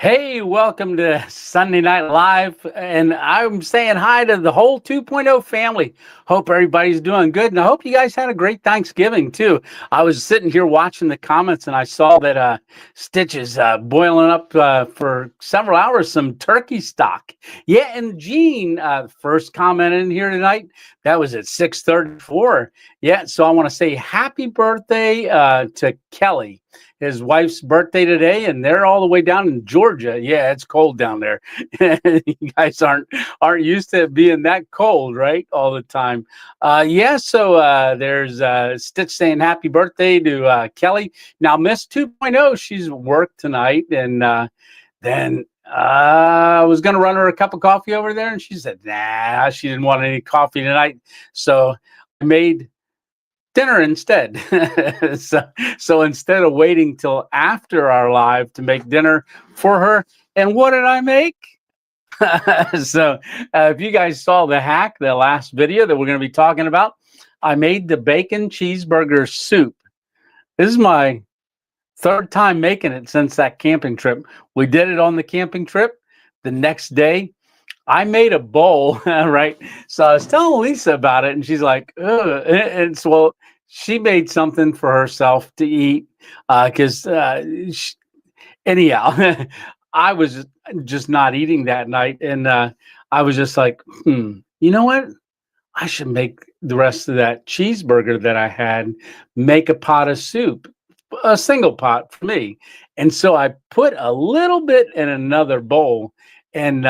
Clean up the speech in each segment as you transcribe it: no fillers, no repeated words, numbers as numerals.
Hey, welcome to Sunday Night Live. And I'm saying hi to the whole 2.0 family. Hope everybody's doing good. And I hope you guys had a great Thanksgiving too. I was sitting here watching the comments and I saw that Stitch is boiling up for several hours some turkey stock. Yeah, and Gene first comment in here tonight. That was at 6:34. Yeah, so I want to say happy birthday to Kelly, his wife's birthday today, and they're all the way down in Georgia. Yeah, it's cold down there. You guys aren't used to it being that cold, right? All the time. Yeah, so there's Stitch saying happy birthday to Kelly. Now, Miss 2.0, she's worked tonight, and then I was going to run her a cup of coffee over there, and she said, nah, she didn't want any coffee tonight. So I made dinner instead. so instead of waiting till after our live to make dinner for her, and what did I make? So if you guys saw the hack, the last video that we're going to be talking about, I made the bacon cheeseburger soup. This is my third time making it since that camping trip. We did it on the camping trip. The next day, I made a bowl, right? So I was telling Lisa about it, and she's like, ugh. And so, well, she made something for herself to eat because, anyhow, I was just not eating that night. And I was just like, you know what? I should make the rest of that cheeseburger that I had, make a pot of soup, a single pot for me. And so I put a little bit in another bowl. And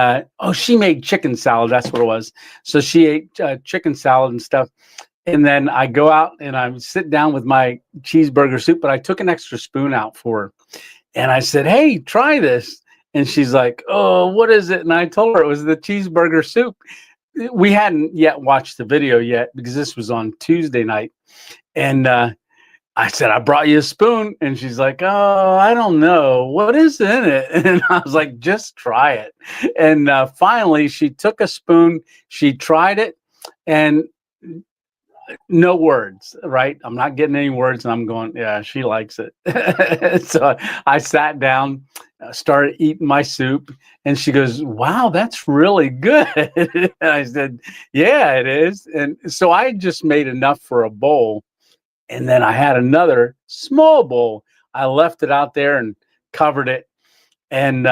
she made chicken salad. That's what it was. So she ate chicken salad and stuff. And then I go out and I sit down with my cheeseburger soup, but I took an extra spoon out for her. And I said, hey, try this. And she's like, oh, what is it? And I told her it was the cheeseburger soup. We hadn't yet watched the video yet because this was on Tuesday night. And I said, I brought you a spoon. And she's like, oh, I don't know. What is in it? And I was like, just try it. And finally, she took a spoon. She tried it. And no words, right? I'm not getting any words. And I'm going, yeah, she likes it. So I sat down, started eating my soup. And she goes, wow, that's really good. And I said, yeah, it is. And so I just made enough for a bowl. And then I had another small bowl. I left it out there and covered it. And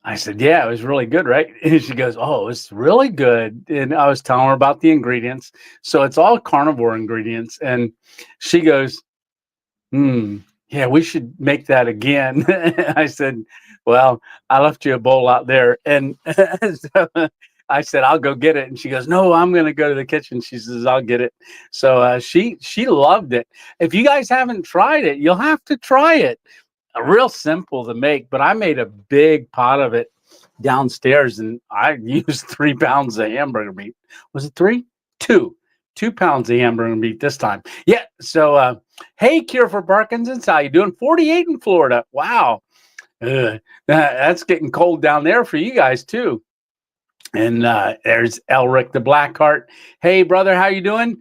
I said, yeah, it was really good, right? And she goes, oh, it's really good. And I was telling her about the ingredients. So it's all carnivore ingredients. And she goes, yeah, we should make that again. I said, well, I left you a bowl out there. And so I said, I'll go get it. And she goes, no, I'm going to go to the kitchen. She says, I'll get it. So she loved it. If you guys haven't tried it, you'll have to try it. Real simple to make, but I made a big pot of it downstairs and I used 3 pounds of hamburger meat. Was it 3? 2 pounds of hamburger meat this time. Yeah. So, hey, Cure for Parkinson's, how you doing? 48 in Florida. Wow. That's getting cold down there for you guys too. And there's Elric the Blackheart. Hey, brother, how you doing?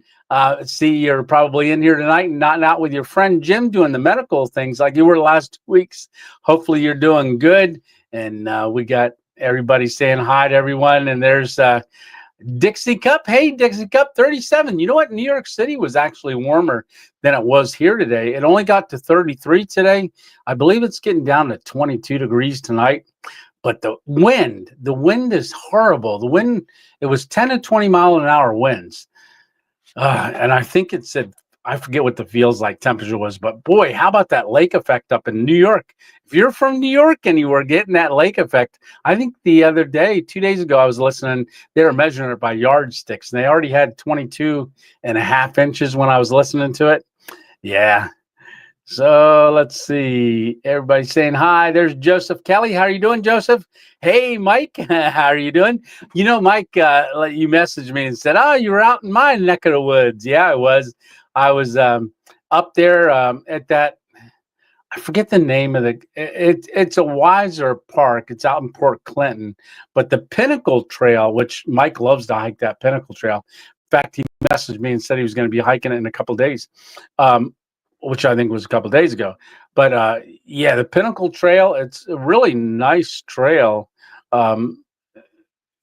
See, you're probably in here tonight and not out with your friend Jim doing the medical things like you were the last 2 weeks. Hopefully you're doing good. And we got everybody saying hi to everyone. And there's Dixie Cup. Hey, Dixie Cup 37. You know what? New York City was actually warmer than it was here today. It only got to 33 today. I believe it's getting down to 22 degrees tonight. But the wind is horrible. The wind, it was 10 to 20 mile an hour winds. And I think it said, I forget what the feels like temperature was, but boy, how about that lake effect up in New York? If you're from New York and you were getting that lake effect, I think the other day, 2 days ago, I was listening, they were measuring it by yardsticks and they already had 22.5 inches when I was listening to it. Yeah. So let's see. Everybody's saying hi. There's Joseph Kelly. How are you doing, Joseph? Hey, Mike. How are you doing? You know, Mike, you messaged me and said, oh, you were out in my neck of the woods. Yeah, I was. I was up there at that. I forget the name of it's a Weiser Park. It's out in Port Clinton. But the Pinnacle Trail, which Mike loves to hike that Pinnacle Trail. In fact, he messaged me and said he was going to be hiking it in a couple of days. which I think was a couple of days ago. But yeah, the Pinnacle Trail, it's a really nice trail um,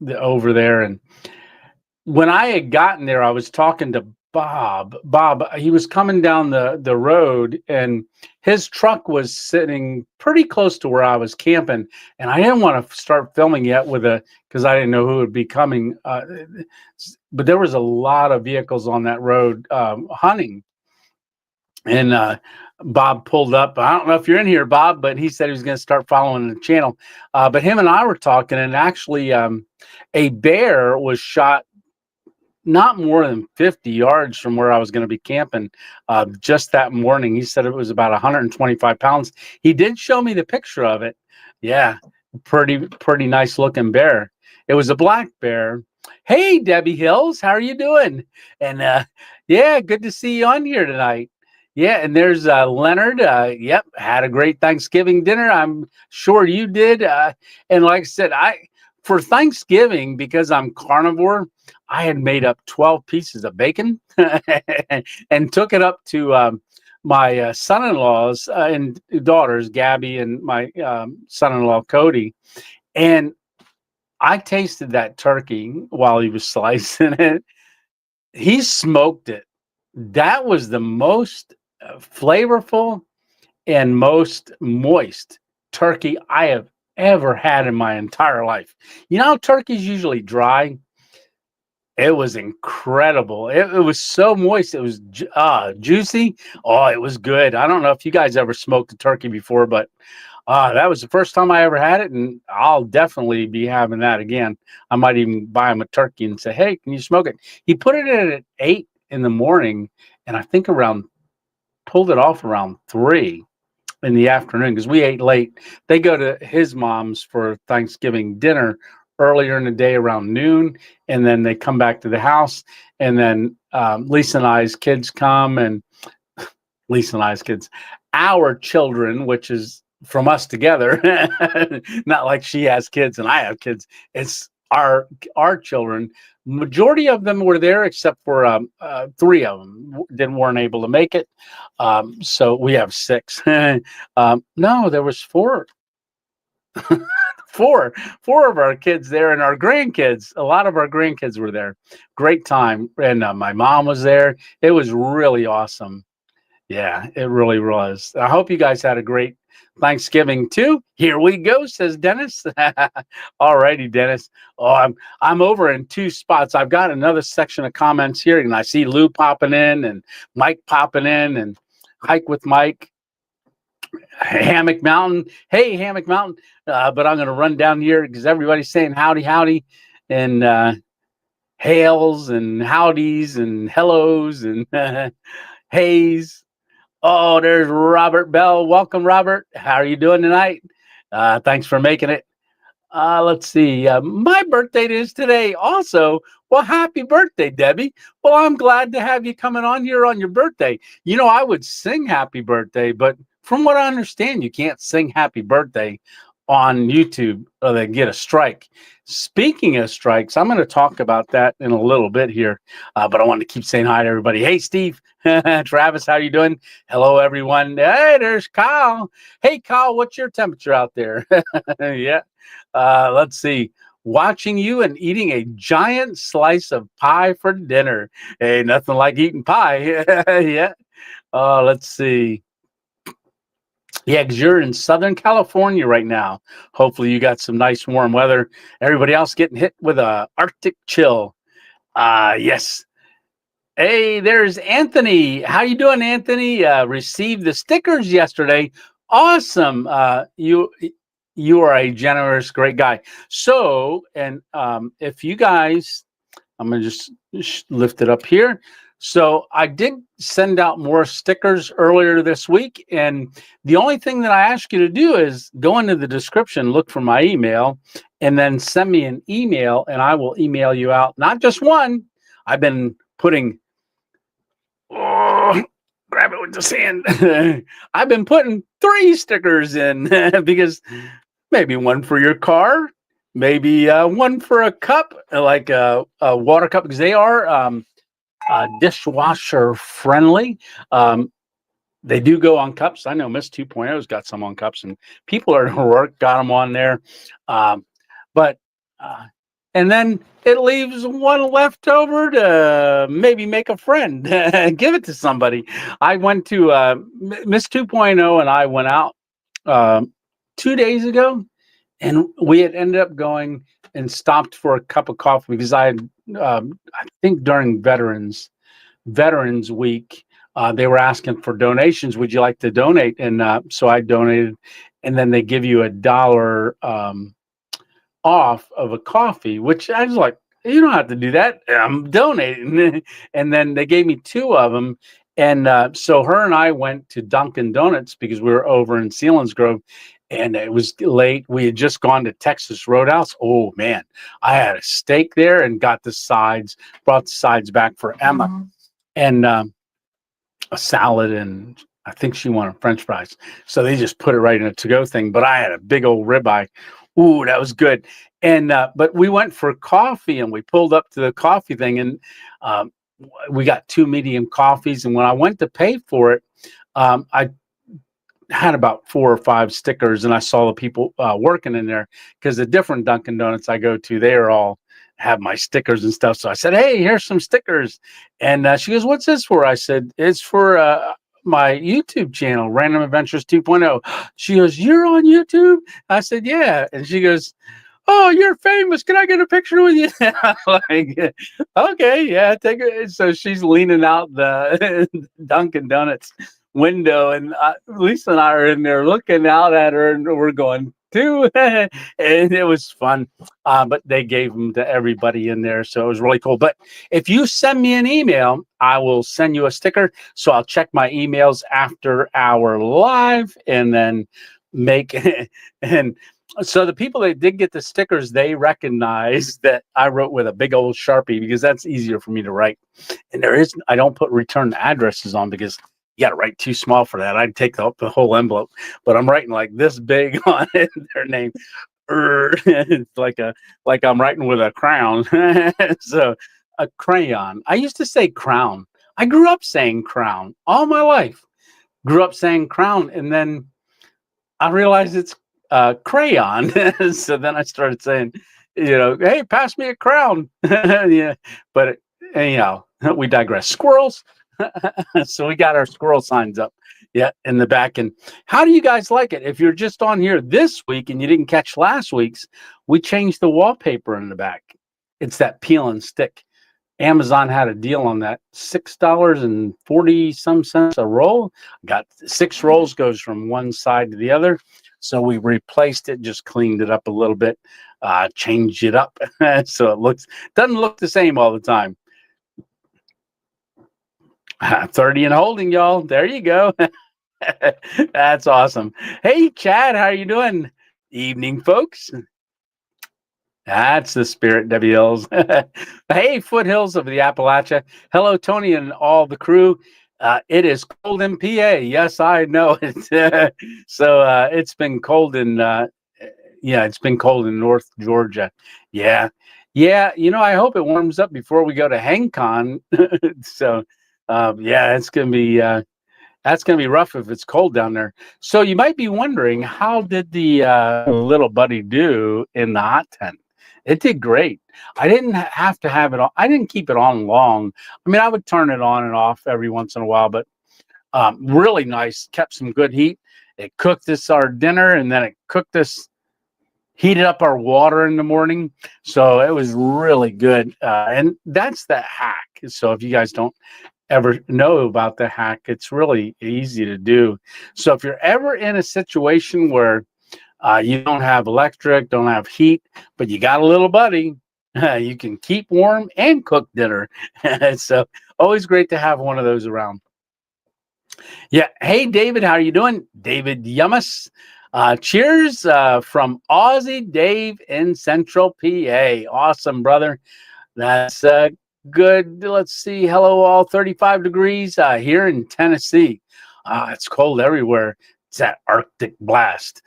over there. And when I had gotten there, I was talking to Bob. Bob, he was coming down the road, and his truck was sitting pretty close to where I was camping. And I didn't want to start filming yet because I didn't know who would be coming. But there was a lot of vehicles on that road hunting. And Bob pulled up. I don't know if you're in here, Bob, but he said he was going to start following the channel. But him and I were talking, and actually, a bear was shot not more than 50 yards from where I was going to be camping just that morning. He said it was about 125 pounds. He did show me the picture of it. Yeah, pretty nice looking bear. It was a black bear. Hey, Debbie Hills, how are you doing? And yeah, good to see you on here tonight. Yeah, and there's Leonard. Yep, had a great Thanksgiving dinner. I'm sure you did. And like I said, for Thanksgiving, because I'm carnivore, I had made up 12 pieces of bacon and took it up to my son-in-laws and daughters, Gabby and my son-in-law, Cody. And I tasted that turkey while he was slicing it. He smoked it. That was the most flavorful and most moist turkey I have ever had in my entire life. You know, turkey's usually dry. It was incredible. It was so moist. It was juicy. Oh, it was good. I don't know if you guys ever smoked a turkey before, but that was the first time I ever had it, and I'll definitely be having that again. I might even buy him a turkey and say, "Hey, can you smoke it?" He put it in at 8 in the morning, and I think pulled it off around 3 in the afternoon because we ate late. They go to his mom's for Thanksgiving dinner earlier in the day around noon, and then they come back to the house, and then Lisa and I's kids come, and Lisa and I's kids, our children, which is from us together, not like she has kids and I have kids. It's our children. Majority of them were there, except for 3 of them weren't able to make it. So we have 6. No, there was 4. four of our kids there, and our grandkids. A lot of our grandkids were there. Great time, and my mom was there. It was really awesome. Yeah, it really was. I hope you guys had a great Thanksgiving too. Here we go, says Dennis. All righty, Dennis. Oh, I'm over in 2 spots. I've got another section of comments here, and I see Lou popping in and Mike popping in and Hike with Mike. Hammock Mountain. Hey, Hammock Mountain. But I'm going to run down here because everybody's saying howdy, howdy, and hails and howdies and hellos and hays. Oh, there's Robert Bell. Welcome, Robert. How are you doing tonight? Thanks for making it. Let's see. My birthday is today also. Well, happy birthday, Debbie. Well, I'm glad to have you coming on here on your birthday. You know, I would sing happy birthday, but from what I understand, you can't sing happy birthday on YouTube or they get a strike. Speaking of strikes, I'm going to talk about that in a little bit here, but I want to keep saying hi to everybody. Hey, Steve, Travis, how you doing? Hello, everyone. Hey, there's Kyle. Hey, Kyle, what's your temperature out there? Yeah. Let's see. Watching you and eating a giant slice of pie for dinner. Hey, nothing like eating pie. Yeah. Let's see. Yeah, because you're in Southern California right now. Hopefully you got some nice warm weather. Everybody else getting hit with a Arctic chill. Yes. Hey, there's Anthony. How you doing, Anthony? Received the stickers yesterday. Awesome. You are a generous, great guy. So, and if you guys, I'm going to just lift it up here. So I did send out more stickers earlier this week. And the only thing that I ask you to do is go into the description, look for my email, and then send me an email, and I will email you out. Not just one. I've been putting, grab it with the sand. I've been putting 3 stickers in because maybe one for your car, maybe one for a cup, like a water cup, because they are dishwasher friendly. They do go on cups. I know Miss 2.0's got some on cups, and people at her work got them on there. Um, but uh, and then it leaves one left over to maybe make a friend, give it to somebody. I went to Miss 2.0, and I went out um, 2 days ago, and we had ended up going and stopped for a cup of coffee because I think during Veterans Week, they were asking for donations. Would you like to donate? And so I donated, and then they give you $1 off of a coffee, which I was like, you don't have to do that. I'm donating. And then they gave me two of them. And so her and I went to Dunkin' Donuts because we were over in Selinsgrove, and it was late. We had just gone to Texas Roadhouse. Oh man, I had a steak there and got the sides, brought the sides back for Emma, and a salad, and I think she wanted French fries. So they just put it right in a to-go thing. But I had a big old ribeye. Ooh, that was good. And but we went for coffee, and we pulled up to the coffee thing, and um, we got two medium coffees. And when I went to pay for it, I had about 4 or 5 stickers, and I saw the people working in there because the different Dunkin' Donuts I go to, they are all have my stickers and stuff. So I said, "Hey, here's some stickers," and she goes, "What's this for?" I said, "It's for my YouTube channel, Random Adventures 2.0." She goes, "You're on YouTube?" I said, "Yeah," and she goes, "Oh, you're famous. Can I get a picture with you?" I'm like, okay, yeah, take it. So she's leaning out the Dunkin' Donuts window, and Lisa and I are in there looking out at her, and we're going too, and it was fun. But they gave them to everybody in there, so it was really cool. But if you send me an email, I will send you a sticker. So I'll check my emails after our live, and then make and so the people that did get the stickers, they recognize that I wrote with a big old Sharpie because that's easier for me to write. And I don't put return addresses on because you got to write too small for that. I'd take the whole envelope, but I'm writing like this big on it, their name. It's like I'm writing with a crown. So a crayon. I used to say crown. I grew up saying crown all my life. Grew up saying crown, and then I realized it's crayon. So then I started saying, "Hey, pass me a crown." Yeah, but anyhow, we digress. Squirrels. So we got our squirrel signs up, yeah, in the back. And how do you guys like it? If you're just on here this week and you didn't catch last week's, we changed the wallpaper in the back. It's that peel and stick. Amazon had a deal on that, $6.40 some cents a roll. Got 6 rolls, goes from one side to the other. So we replaced it, just cleaned it up a little bit, changed it up so it doesn't look the same all the time. 30 and holding, y'all. There you go. That's awesome. Hey, Chad, how are you doing? Evening, folks. That's the spirit, Debbie Hills. Hey, foothills of the Appalachia. Hello, Tony and all the crew. It is cold in PA. Yes, I know it. So it's been cold it's been cold in North Georgia. Yeah. Yeah. I hope it warms up before we go to HangCon. So yeah, it's going to be, that's going to be rough if it's cold down there. So you might be wondering, how did the little buddy do in the hot tent? It did great. I didn't have to have it on. I didn't keep it on long. I mean, I would turn it on and off every once in a while, but really nice. Kept some good heat. It cooked us our dinner, and then heated up our water in the morning. So it was really good. And that's the hack. So if you guys don't ever know about the hack, it's really easy to do. So if you're ever in a situation where you don't have electric, don't have heat, but you got a little buddy, you can keep warm and cook dinner. So always great to have one of those around. Yeah. Hey, David, how are you doing? David Yummus. Cheers from Aussie Dave in Central PA. Awesome, brother. That's good. Let's see. Hello, all. 35 degrees here in Tennessee. It's cold everywhere. It's that Arctic blast.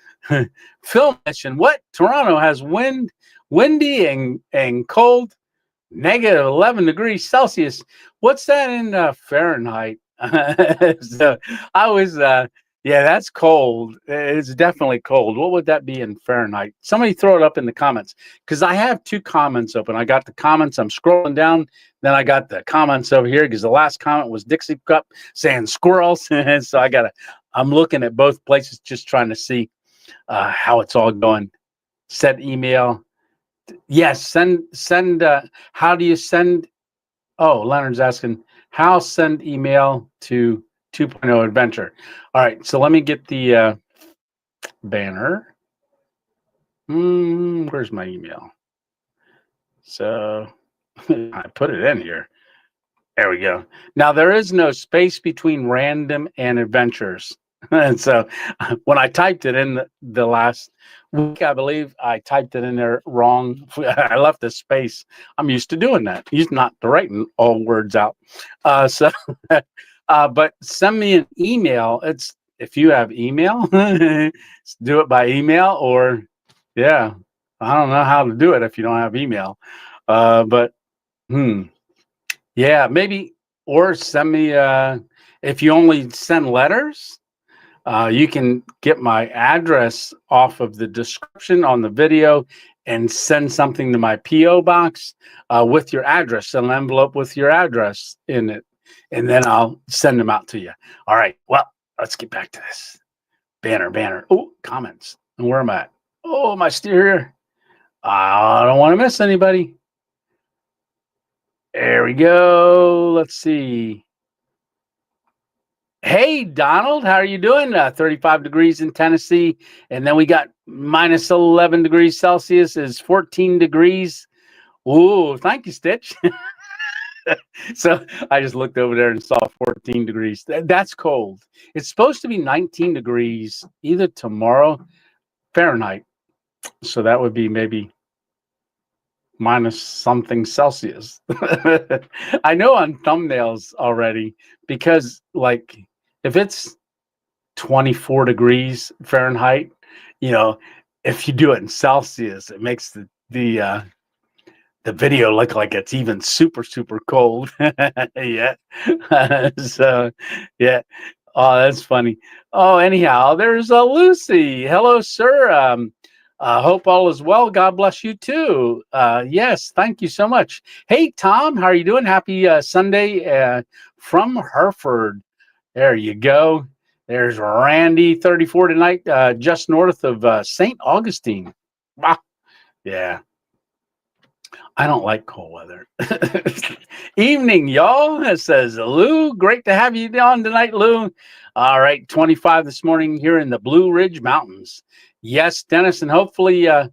Phil mentioned what? Toronto has windy and cold, -11 degrees Celsius. What's that in Fahrenheit? So I was, yeah, that's cold. It's definitely cold. What would that be in Fahrenheit? Somebody throw it up in the comments because I have two comments open. I got the comments. I'm scrolling down. Then I got the comments over here because the last comment was Dixie Cup saying squirrels. So I'm looking at both places just trying to see how it's all going. Set email. Yes, send. How do you send? Oh, Leonard's asking how send email to 2.0 adventure. All right, so let me get the banner. Where's my email? So I put it in here. There we go. Now there is no space between random and adventures. And so when I typed it in the last week, I believe I typed it in there wrong. I left a space. I'm used to doing that. Used not to writing all words out. So, but send me an email. It's if you have email, do it by email or yeah. I don't know how to do it if you don't have email. But yeah, maybe or send me if you only send letters. You can get my address off of the description on the video and send something to my P.O. box with your address, an envelope with your address in it, and then I'll send them out to you. All right. Well, let's get back to this. Banner. Oh, comments. And where am I at? Oh, am I still here? I don't want to miss anybody. There we go. Let's see. Hey, Donald, how are you doing? 35 degrees in Tennessee. And then we got minus 11 degrees Celsius is 14 degrees. Ooh, thank you, Stitch. So I just looked over there and saw 14 degrees. That's cold. It's supposed to be 19 degrees either tomorrow, Fahrenheit. So that would be maybe minus something Celsius. I know on thumbnails already because, like, if it's 24 degrees Fahrenheit, you know, if you do it in Celsius, it makes the video look like it's even super cold. Yeah. So yeah. Oh, that's funny. Oh, anyhow, there's Lucy. Hello, sir. Hope all is well. God bless you too. Yes, thank you so much. Hey, Tom, how are you doing? Happy Sunday from Hereford. There you go. There's Randy, 34 tonight, just north of St. Augustine. Wow. Yeah. I don't like cold weather. Evening, y'all. It says Lou. Great to have you on tonight, Lou. All right, 25 this morning here in the Blue Ridge Mountains. Yes, Dennis, and hopefully, I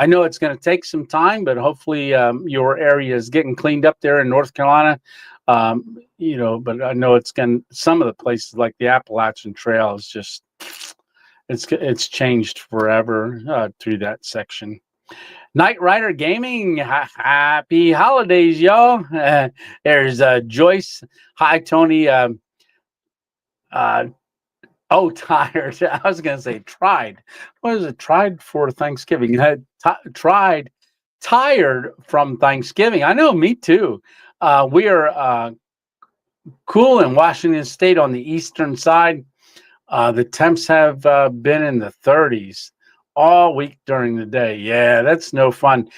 know it's going to take some time, but hopefully your area is getting cleaned up there in North Carolina. You know, but I know it's going. Some of the places like the Appalachian Trail is just it's changed forever through that section. Knight Rider Gaming, happy holidays, y'all. There's Joyce. Hi, Tony. Oh, tired. I was going to say tried. What is it? Tried for Thanksgiving. Tired from Thanksgiving. I know, me too. We are cool in Washington State on the eastern side. The temps have been in the 30s all week during the day. Yeah, that's no fun.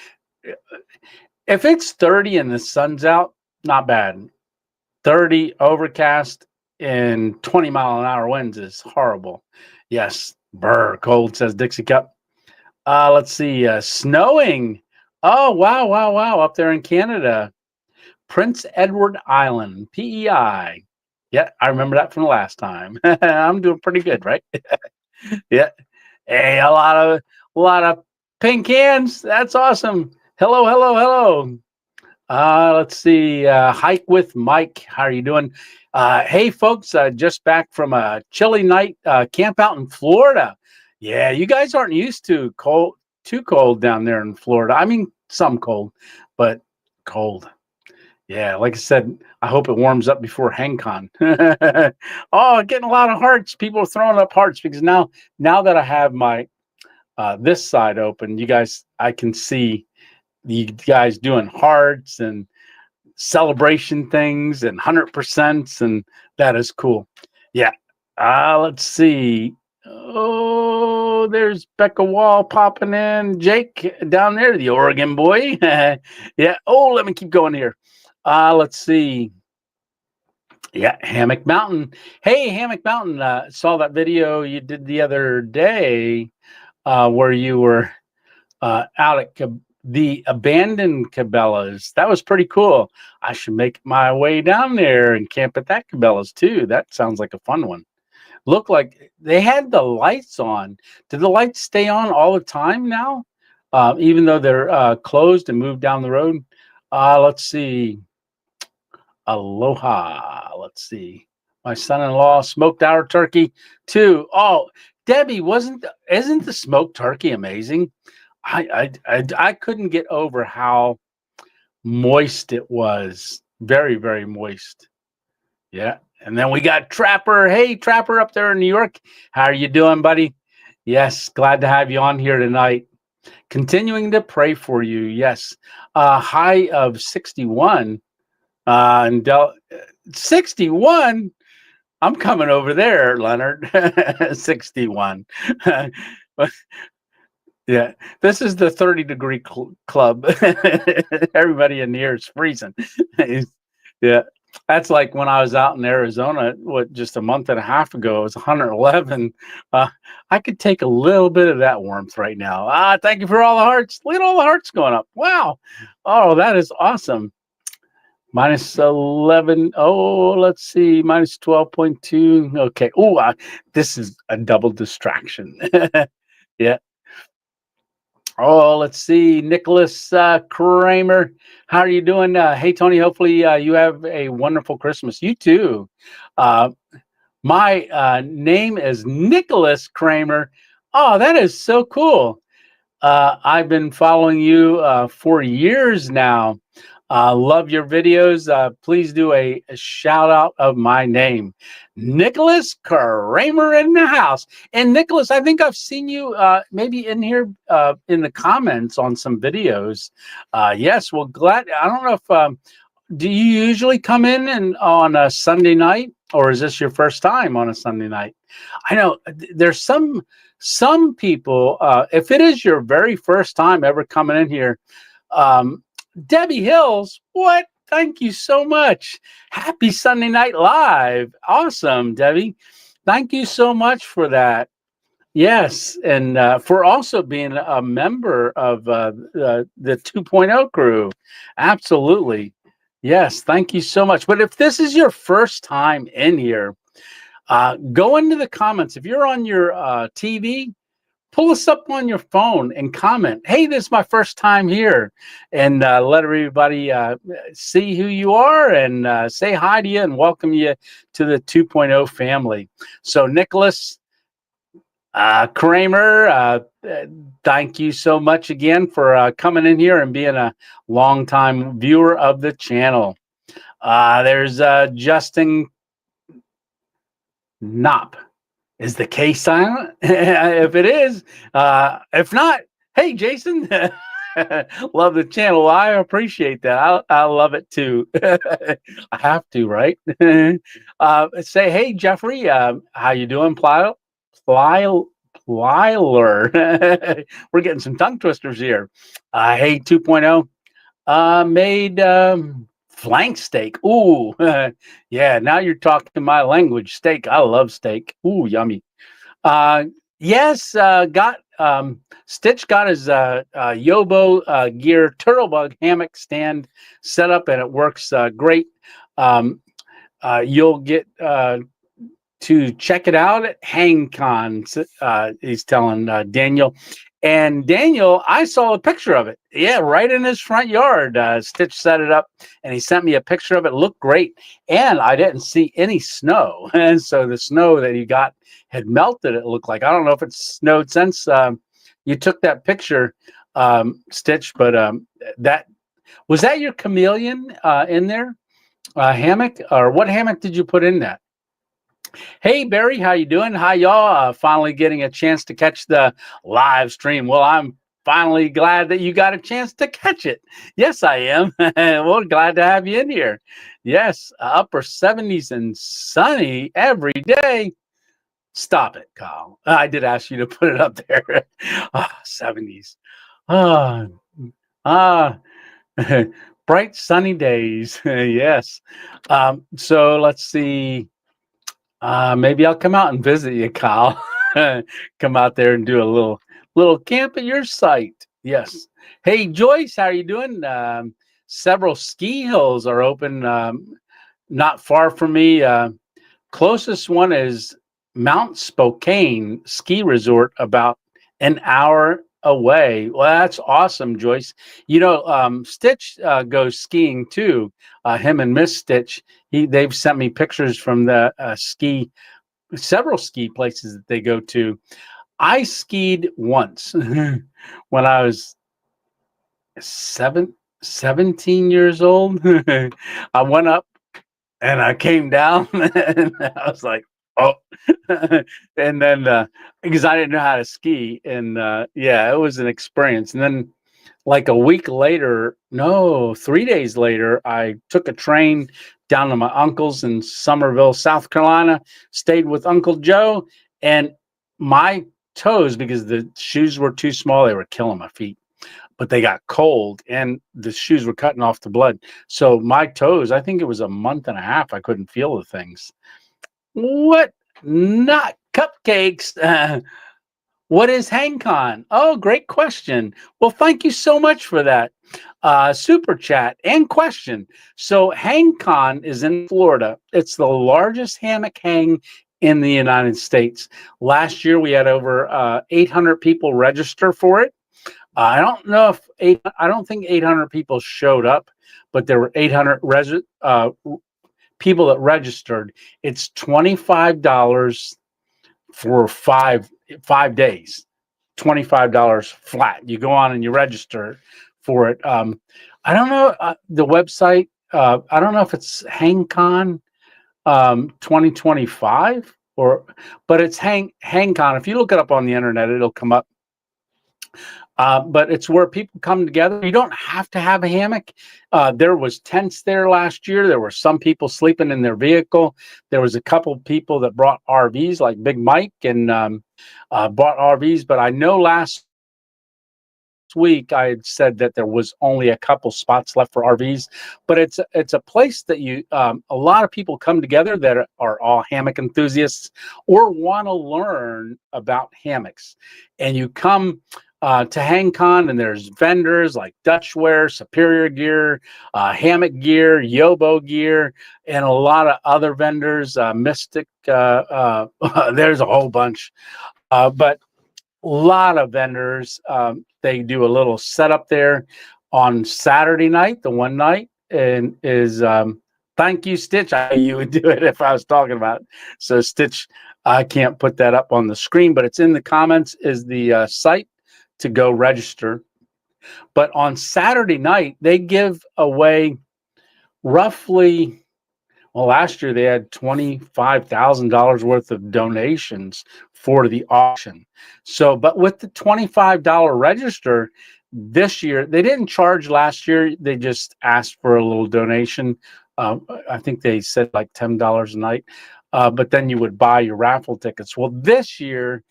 If it's 30 and the sun's out, not bad. 30 overcast and 20-mile-an-hour winds is horrible. Yes, brr, cold, says Dixie Cup. Let's see, snowing. Oh, wow, up there in Canada. Prince Edward Island, PEI. Yeah, I remember that from the last time. I'm doing pretty good, right? Yeah. Hey, a lot of pink hands. That's awesome. Hello. Let's see. Hike with Mike. How are you doing? Hey, folks, just back from a chilly night camp out in Florida. Yeah, you guys aren't used to too cold down there in Florida. I mean, some cold, but cold. Yeah, like I said, I hope it warms up before HangCon. Oh, getting a lot of hearts. People are throwing up hearts because now that I have my this side open, you guys, I can see you guys doing hearts and celebration things and 100%, and that is cool. Yeah. Let's see. Oh, there's Becca Wall popping in. Jake down there, the Oregon boy. Yeah. Oh, let me keep going here. Let's see. Yeah, Hammock Mountain. Hey, Hammock Mountain. Saw that video you did the other day where you were out at the abandoned Cabela's. That was pretty cool. I should make my way down there and camp at that Cabela's too. That sounds like a fun one. Looked like they had the lights on. Did the lights stay on all the time now? Even though they're closed and moved down the road? Let's see. Aloha. Let's see. My son-in-law smoked our turkey too. Oh, Debbie, isn't the smoked turkey amazing? I couldn't get over how moist it was. Very, very moist. Yeah. And then we got Trapper. Hey, Trapper up there in New York. How are you doing, buddy? Yes, glad to have you on here tonight. Continuing to pray for you. Yes. High of 61. And 61. I'm coming over there, Leonard. 61. Yeah, this is the 30-degree club. Everybody in here is freezing. Yeah, that's like when I was out in Arizona, just a month and a half ago, it was 111. I could take a little bit of that warmth right now. Thank you for all the hearts. Look at all the hearts going up. Wow. Oh, that is awesome. Minus 11. Oh, let's see. Minus 12.2. Okay. Oh, this is a double distraction. Yeah. Oh, let's see. Nicholas Kramer. How are you doing? Hey, Tony. Hopefully you have a wonderful Christmas. You too. My name is Nicholas Kramer. Oh, that is so cool. I've been following you for years now. Love your videos. Please do a shout out of my name, Nicholas Kramer in the house. And Nicholas, I think I've seen you maybe in here in the comments on some videos. Yes, well, glad. I don't know if do you usually come in and on a Sunday night, or is this your first time on a Sunday night? I know there's some people. If it is your very first time ever coming in here. Debbie Hills, what? Thank you so much. Happy Sunday Night Live. Awesome, Debbie. Thank you so much for that. Yes, and for also being a member of the 2.0 crew. Absolutely. Yes, thank you so much. But if this is your first time in here, go into the comments. If you're on your TV, pull us up on your phone and comment, hey, this is my first time here, and let everybody see who you are and say hi to you and welcome you to the 2.0 family. So Nicholas Kramer, thank you so much again for coming in here and being a longtime viewer of the channel. There's Justin Knopp. Is the K silent? If it is, if not, hey, Jason, love the channel. I appreciate that. I love it too. I have to, right? Say, hey, Jeffrey, how you doing? Plyler. We're getting some tongue twisters here. Hey, 2.0, made flank steak. Ooh, yeah. Now you're talking my language. Steak. I love steak. Ooh, yummy. Yes. Got Stitch got his Yobo gear turtlebug hammock stand set up, and it works great. You'll get to check it out at HangCon. He's telling Daniel. And Daniel, I saw a picture of it. Yeah, right in his front yard. Stitch set it up, and he sent me a picture of it. It looked great. And I didn't see any snow. And so the snow that he got had melted, it looked like. I don't know if it's snowed since you took that picture, Stitch, but was that your chameleon in there? Hammock? Or what hammock did you put in that? Hey, Barry, how you doing? Hi, y'all. Finally getting a chance to catch the live stream. Well, I'm finally glad that you got a chance to catch it. Yes, I am. Well, glad to have you in here. Yes, upper 70s and sunny every day. Stop it, Kyle. I did ask you to put it up there. 70s. Ah, ah, bright sunny days. Yes. So let's see. Maybe I'll come out and visit you, Kyle. Come out there and do a little camp at your site. Yes. Hey, Joyce, how are you doing? Several ski hills are open not far from me. Closest one is Mount Spokane Ski Resort, about an hour away. Well, that's awesome, Joyce. You know, Stitch goes skiing too. Him and Miss Stitch. They've sent me pictures from the several ski places that they go to. I skied once when I was 17 years old. I went up and I came down and I was like, oh, and then because I didn't know how to ski, and yeah, it was an experience. And then like a week later, no, 3 days later, I took a train down to my uncle's in Somerville, South Carolina, stayed with Uncle Joe, and my toes, because the shoes were too small, they were killing my feet, but they got cold and the shoes were cutting off the blood. So my toes, I think it was a month and a half, I couldn't feel the things. What? Not cupcakes. What is HangCon? Oh, great question. Well, thank you so much for that super chat and question. So HangCon is in Florida. It's the largest hammock hang in the United States. Last year, we had over 800 people register for it. I don't know if I don't think 800 people showed up, but there were 800 people that registered. It's $25 for five days, $25 flat. You go on and you register for it. I don't know the website. I don't know if it's HangCon 2025 but it's HangCon. If you look it up on the internet, it'll come up. But it's where people come together. You don't have to have a hammock. There was tents there last year. There were some people sleeping in their vehicle. There was a couple people that brought RVs, like Big Mike, and bought RVs. But I know last week I had said that there was only a couple spots left for RVs. But it's a place that a lot of people come together that are all hammock enthusiasts or want to learn about hammocks, and you come to HangCon, and there's vendors like Dutchware, Superior Gear, Hammock Gear, Yobo Gear, and a lot of other vendors, Mystic. There's a whole bunch, but a lot of vendors. They do a little setup there on Saturday night, the one night, and is thank you, Stitch. I knew you would do it if I was talking about it. So Stitch, I can't put that up on the screen, but it's in the comments, is the site to go register. But on Saturday night, they give away roughly, well, last year they had $25,000 worth of donations for the auction. So, but with the $25 register this year, they didn't charge last year. They just asked for a little donation. I think they said like $10 a night, but then you would buy your raffle tickets. Well, this year,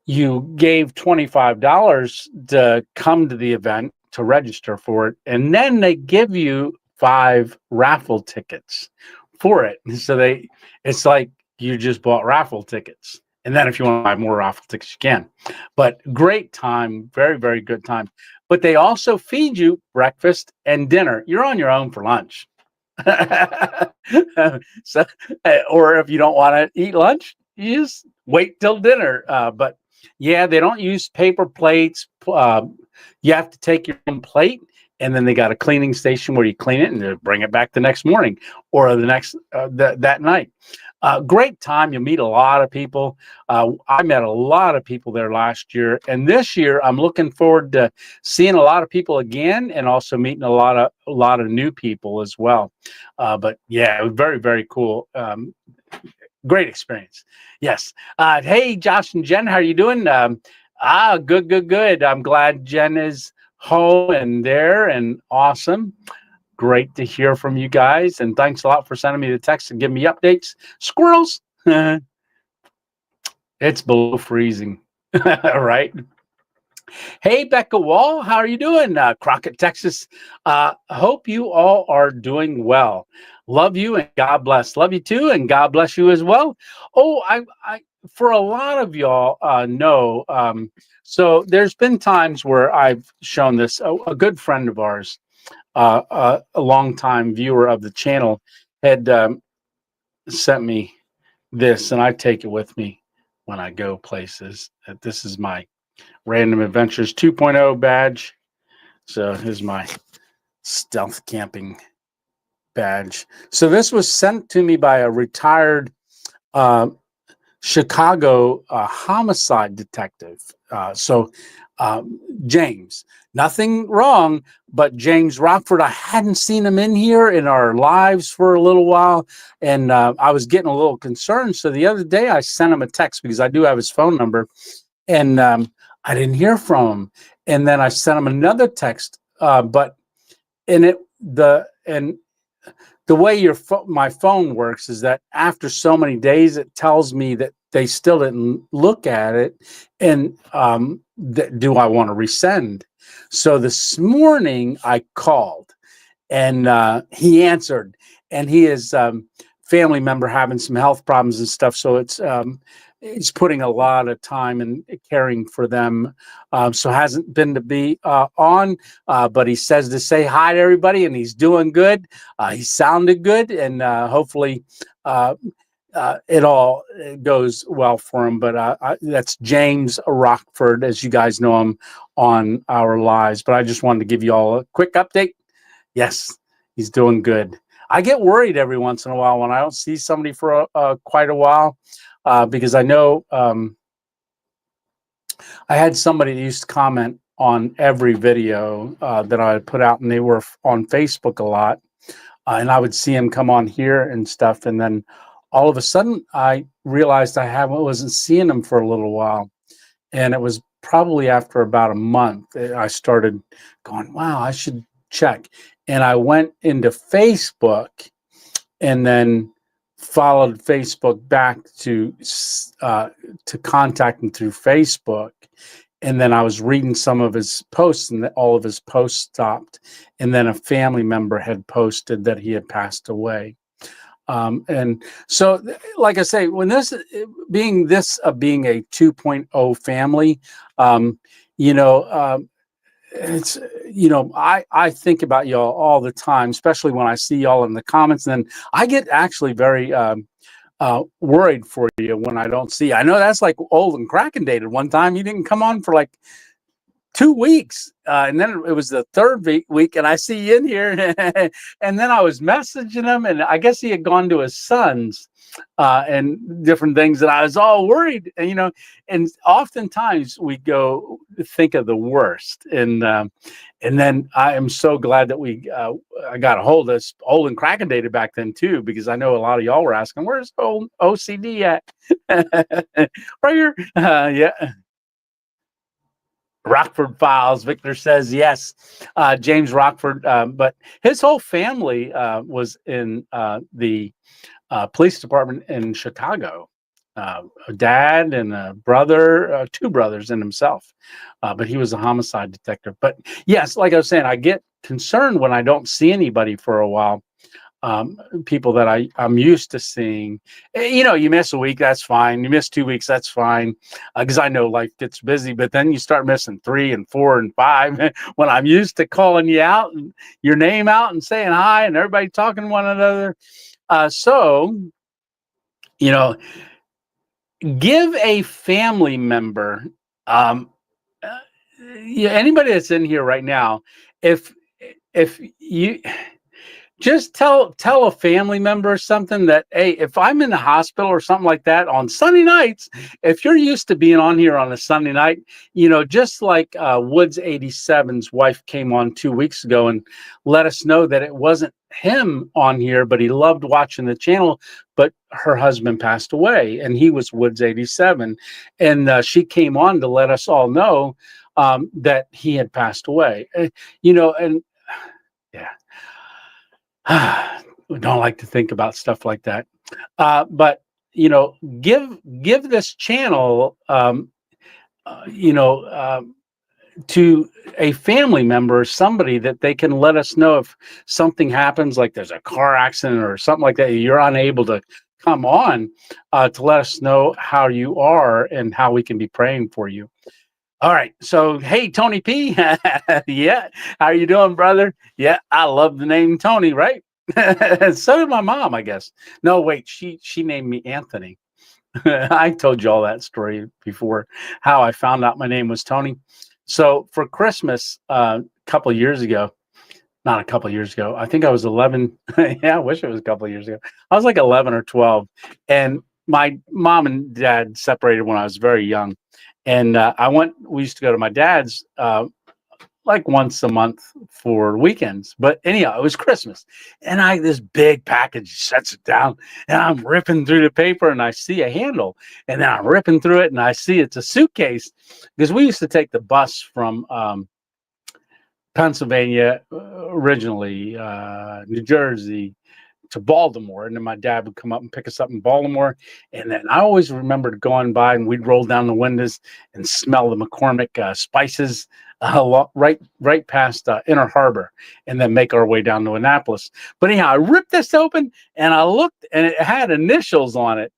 you gave $25 to come to the event to register for it, and then they give you 5 raffle tickets for it. So it's like you just bought raffle tickets, and then if you want to buy more raffle tickets, you can. But great time, very, very good time. But they also feed you breakfast and dinner. You're on your own for lunch. So, or if you don't want to eat lunch, you just wait till dinner. But yeah, they don't use paper plates. You have to take your own plate, and then they got a cleaning station where you clean it and they bring it back the next morning or the next that night. Great time. You meet a lot of people. I met a lot of people there last year, and this year I'm looking forward to seeing a lot of people again, and also meeting a lot of new people as well. But yeah, it was very, very cool. Great experience. Yes. Hey, Josh and Jen, how are you doing? Good, good, good. I'm glad Jen is home and there and awesome. Great to hear from you guys. And thanks a lot for sending me the text and giving me updates. Squirrels. It's below freezing. Right. Hey, Becca Wall, how are you doing? Crockett, Texas. Hope you all are doing well. Love you and God bless. Love you too, and God bless you as well. Oh, for a lot of y'all know, so there's been times where I've shown this. A good friend of ours, a longtime viewer of the channel, had sent me this, and I take it with me when I go places. This is my Random Adventures 2.0 badge. So here's my stealth camping badge. So this was sent to me by a retired Chicago homicide detective. James, nothing wrong, but James Rockford, I hadn't seen him in here in our lives for a little while, and I was getting a little concerned. So the other day I sent him a text because I do have his phone number, and I didn't hear from him. And then I sent him another text, but in it the way my phone works is that after so many days, it tells me that they still didn't look at it, and do I want to resend? So this morning I called, and he answered, and he is family member having some health problems and stuff. So he's putting a lot of time and caring for them. So hasn't been to be on, but he says to say hi to everybody, and he's doing good. He sounded good, and hopefully it all goes well for him. But that's James Rockford, as you guys know him on our lives. But I just wanted to give you all a quick update. Yes, he's doing good. I get worried every once in a while when I don't see somebody for quite a while, because I know I had somebody that used to comment on every video that I put out, and they were on Facebook a lot, and I would see him come on here and stuff, and then all of a sudden I realized I wasn't seeing him for a little while, and it was probably after about a month I started going, wow, I should check. And I went into Facebook and then followed Facebook back to contact him through Facebook. And then I was reading some of his posts, and all of his posts stopped. And then a family member had posted that he had passed away. And so, like I say, when being a 2.0 family, it's, I think about y'all all the time, especially when I see y'all in the comments, and then I get actually very worried for you when I don't see. I know that's like old and cracking dated. One time you didn't come on for like 2 weeks, and then it was the third week, and I see you in here, and then I was messaging him, and I guess he had gone to his son's and different things, and I was all worried, and oftentimes we go think of the worst, and then I am so glad that I got a hold of this old and cracking data back then too, because I know a lot of y'all were asking, where's old OCD at? Right here. Yeah. Rockford Files. Victor says yes. James Rockford, but his whole family was in the police department in Chicago. A dad and a brother, two brothers, and himself. But he was a homicide detective. But yes, like I was saying, I get concerned when I don't see anybody for a while. People that I'm used to seeing. You miss a week, that's fine. You miss 2 weeks, that's fine, because I know life gets busy. But then you start missing 3 and 4 and 5 when I'm used to calling you out and your name out and saying hi and everybody talking to one another. So give a family member, anybody that's in here right now, if you just tell a family member or something that, hey, if I'm in the hospital or something like that on Sunday nights, if you're used to being on here on a Sunday night, just like Woods 87's wife came on 2 weeks ago and let us know that it wasn't him on here, but he loved watching the channel, but her husband passed away, and he was Woods 87, and she came on to let us all know that he had passed away. And yeah. We don't like to think about stuff like that. But give this channel, uh, you know, um, to a family member or somebody that they can let us know if something happens, like there's a car accident or something like that. You're unable to come on to let us know how you are and how we can be praying for you. All right. So, hey, Tony P. Yeah. How you doing, brother? Yeah. I love the name Tony, right? So did my mom, I guess. No, wait. She named me Anthony. I told you all that story before, how I found out my name was Tony. So for Christmas, a couple of years ago, not a couple of years ago, I think I was 11. Yeah, I wish it was a couple of years ago. I was like 11 or 12. And my mom and dad separated when I was very young. And we used to go to my dad's like once a month for weekends. But anyhow, it was Christmas. And this big package sets it down, and I'm ripping through the paper and I see a handle. And then I'm ripping through it and I see it's a suitcase, because we used to take the bus from Pennsylvania, originally, New Jersey, to Baltimore, and then my dad would come up and pick us up in Baltimore. And then I always remembered going by, and we'd roll down the windows and smell the McCormick spices right past Inner Harbor, and then make our way down to Annapolis. But anyhow, I ripped this open and I looked, and it had initials on it,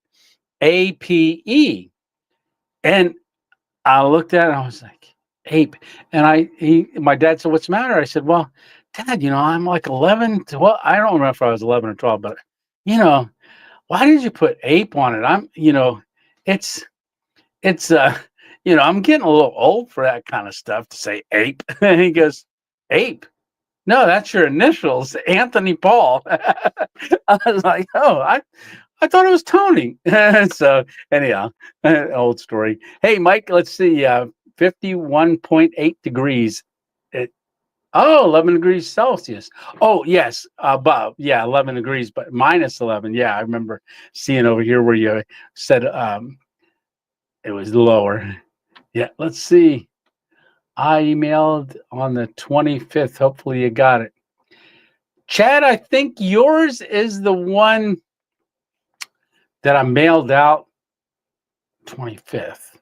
APE, and I looked at it and I was like, ape. And my dad said, "What's the matter?" I said, "Well, Dad, I'm like 11 to, well, I don't remember if I was 11 or 12, but why did you put ape on it? It's, I'm getting a little old for that kind of stuff to say ape." And he goes, "Ape? No, that's your initials, Anthony Paul." I was like, "Oh, I thought it was Tony." So anyhow, old story. Hey, Mike, let's see, 51.8 degrees. 11 degrees Celsius. Oh, yes, above. Yeah, 11 degrees, but minus 11. Yeah, I remember seeing over here where you said it was lower. Yeah, let's see. I emailed on the 25th. Hopefully you got it. Chad, I think yours is the one that I mailed out 25th.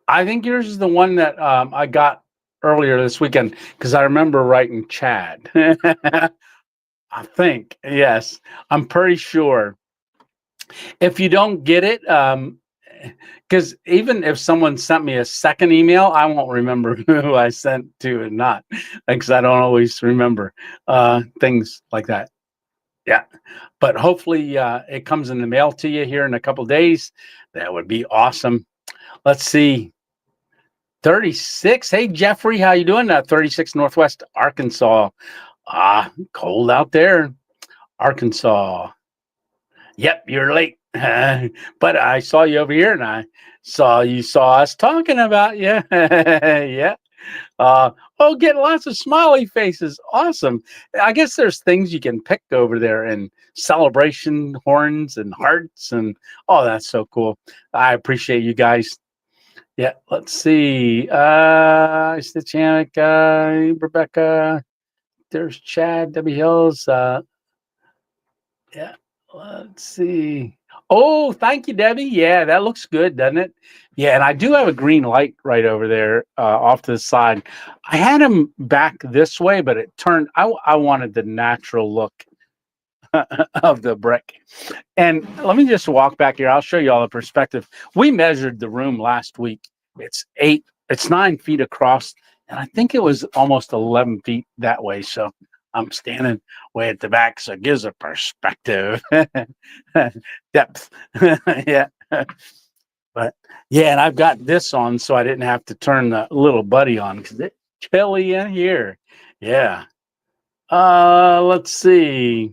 I think yours is the one that I got earlier this weekend, because I remember writing Chad. I think, yes, I'm pretty sure. If you don't get it, because even if someone sent me a second email, I won't remember who I sent to and not, because I don't always remember things like that. Yeah, but hopefully it comes in the mail to you here in a couple of days. That would be awesome. Let's see. 36. Hey, Jeffrey, how you doing? 36 Northwest Arkansas. Cold out there. Arkansas. Yep, you're late. But I saw you over here, and I saw us talking about you. Yeah. Getting lots of smiley faces. Awesome. I guess there's things you can pick over there, and celebration horns and hearts, and that's so cool. I appreciate you guys. Yeah, let's see. Stitchanik, Rebecca. There's Chad, Debbie Hills. Yeah, let's see. Oh, thank you, Debbie. Yeah, that looks good, doesn't it? Yeah, and I do have a green light right over there off to the side. I had him back this way, but it turned. I wanted the natural look of the brick. And let me just walk back here. I'll show you all the perspective. We measured the room last week. It's 9 feet across, and I think it was almost 11 feet that way. So I'm standing way at the back, so it gives a perspective, depth. Yeah. But yeah, and I've got this on, so I didn't have to turn the little buddy on, because it's chilly in here. Yeah. Let's see.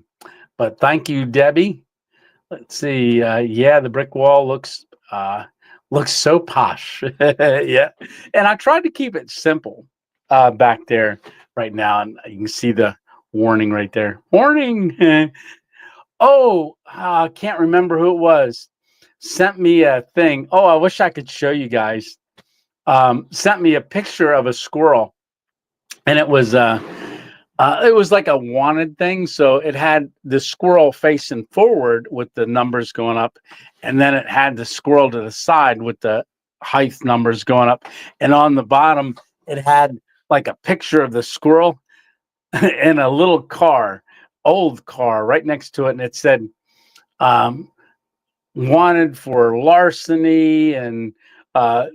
But thank you, Debbie. Let's see. Yeah, the brick wall looks so posh. Yeah, and I tried to keep it simple back there right now, and you can see the warning right there. Warning. Oh, I can't remember who it was. Sent me a thing. Oh, I wish I could show you guys. Sent me a picture of a squirrel, and it was like a wanted thing. So it had the squirrel facing forward with the numbers going up, and then it had the squirrel to the side with the height numbers going up. And on the bottom, it had like a picture of the squirrel in a little car, old car, right next to it. And it said, um, wanted for larceny and uh,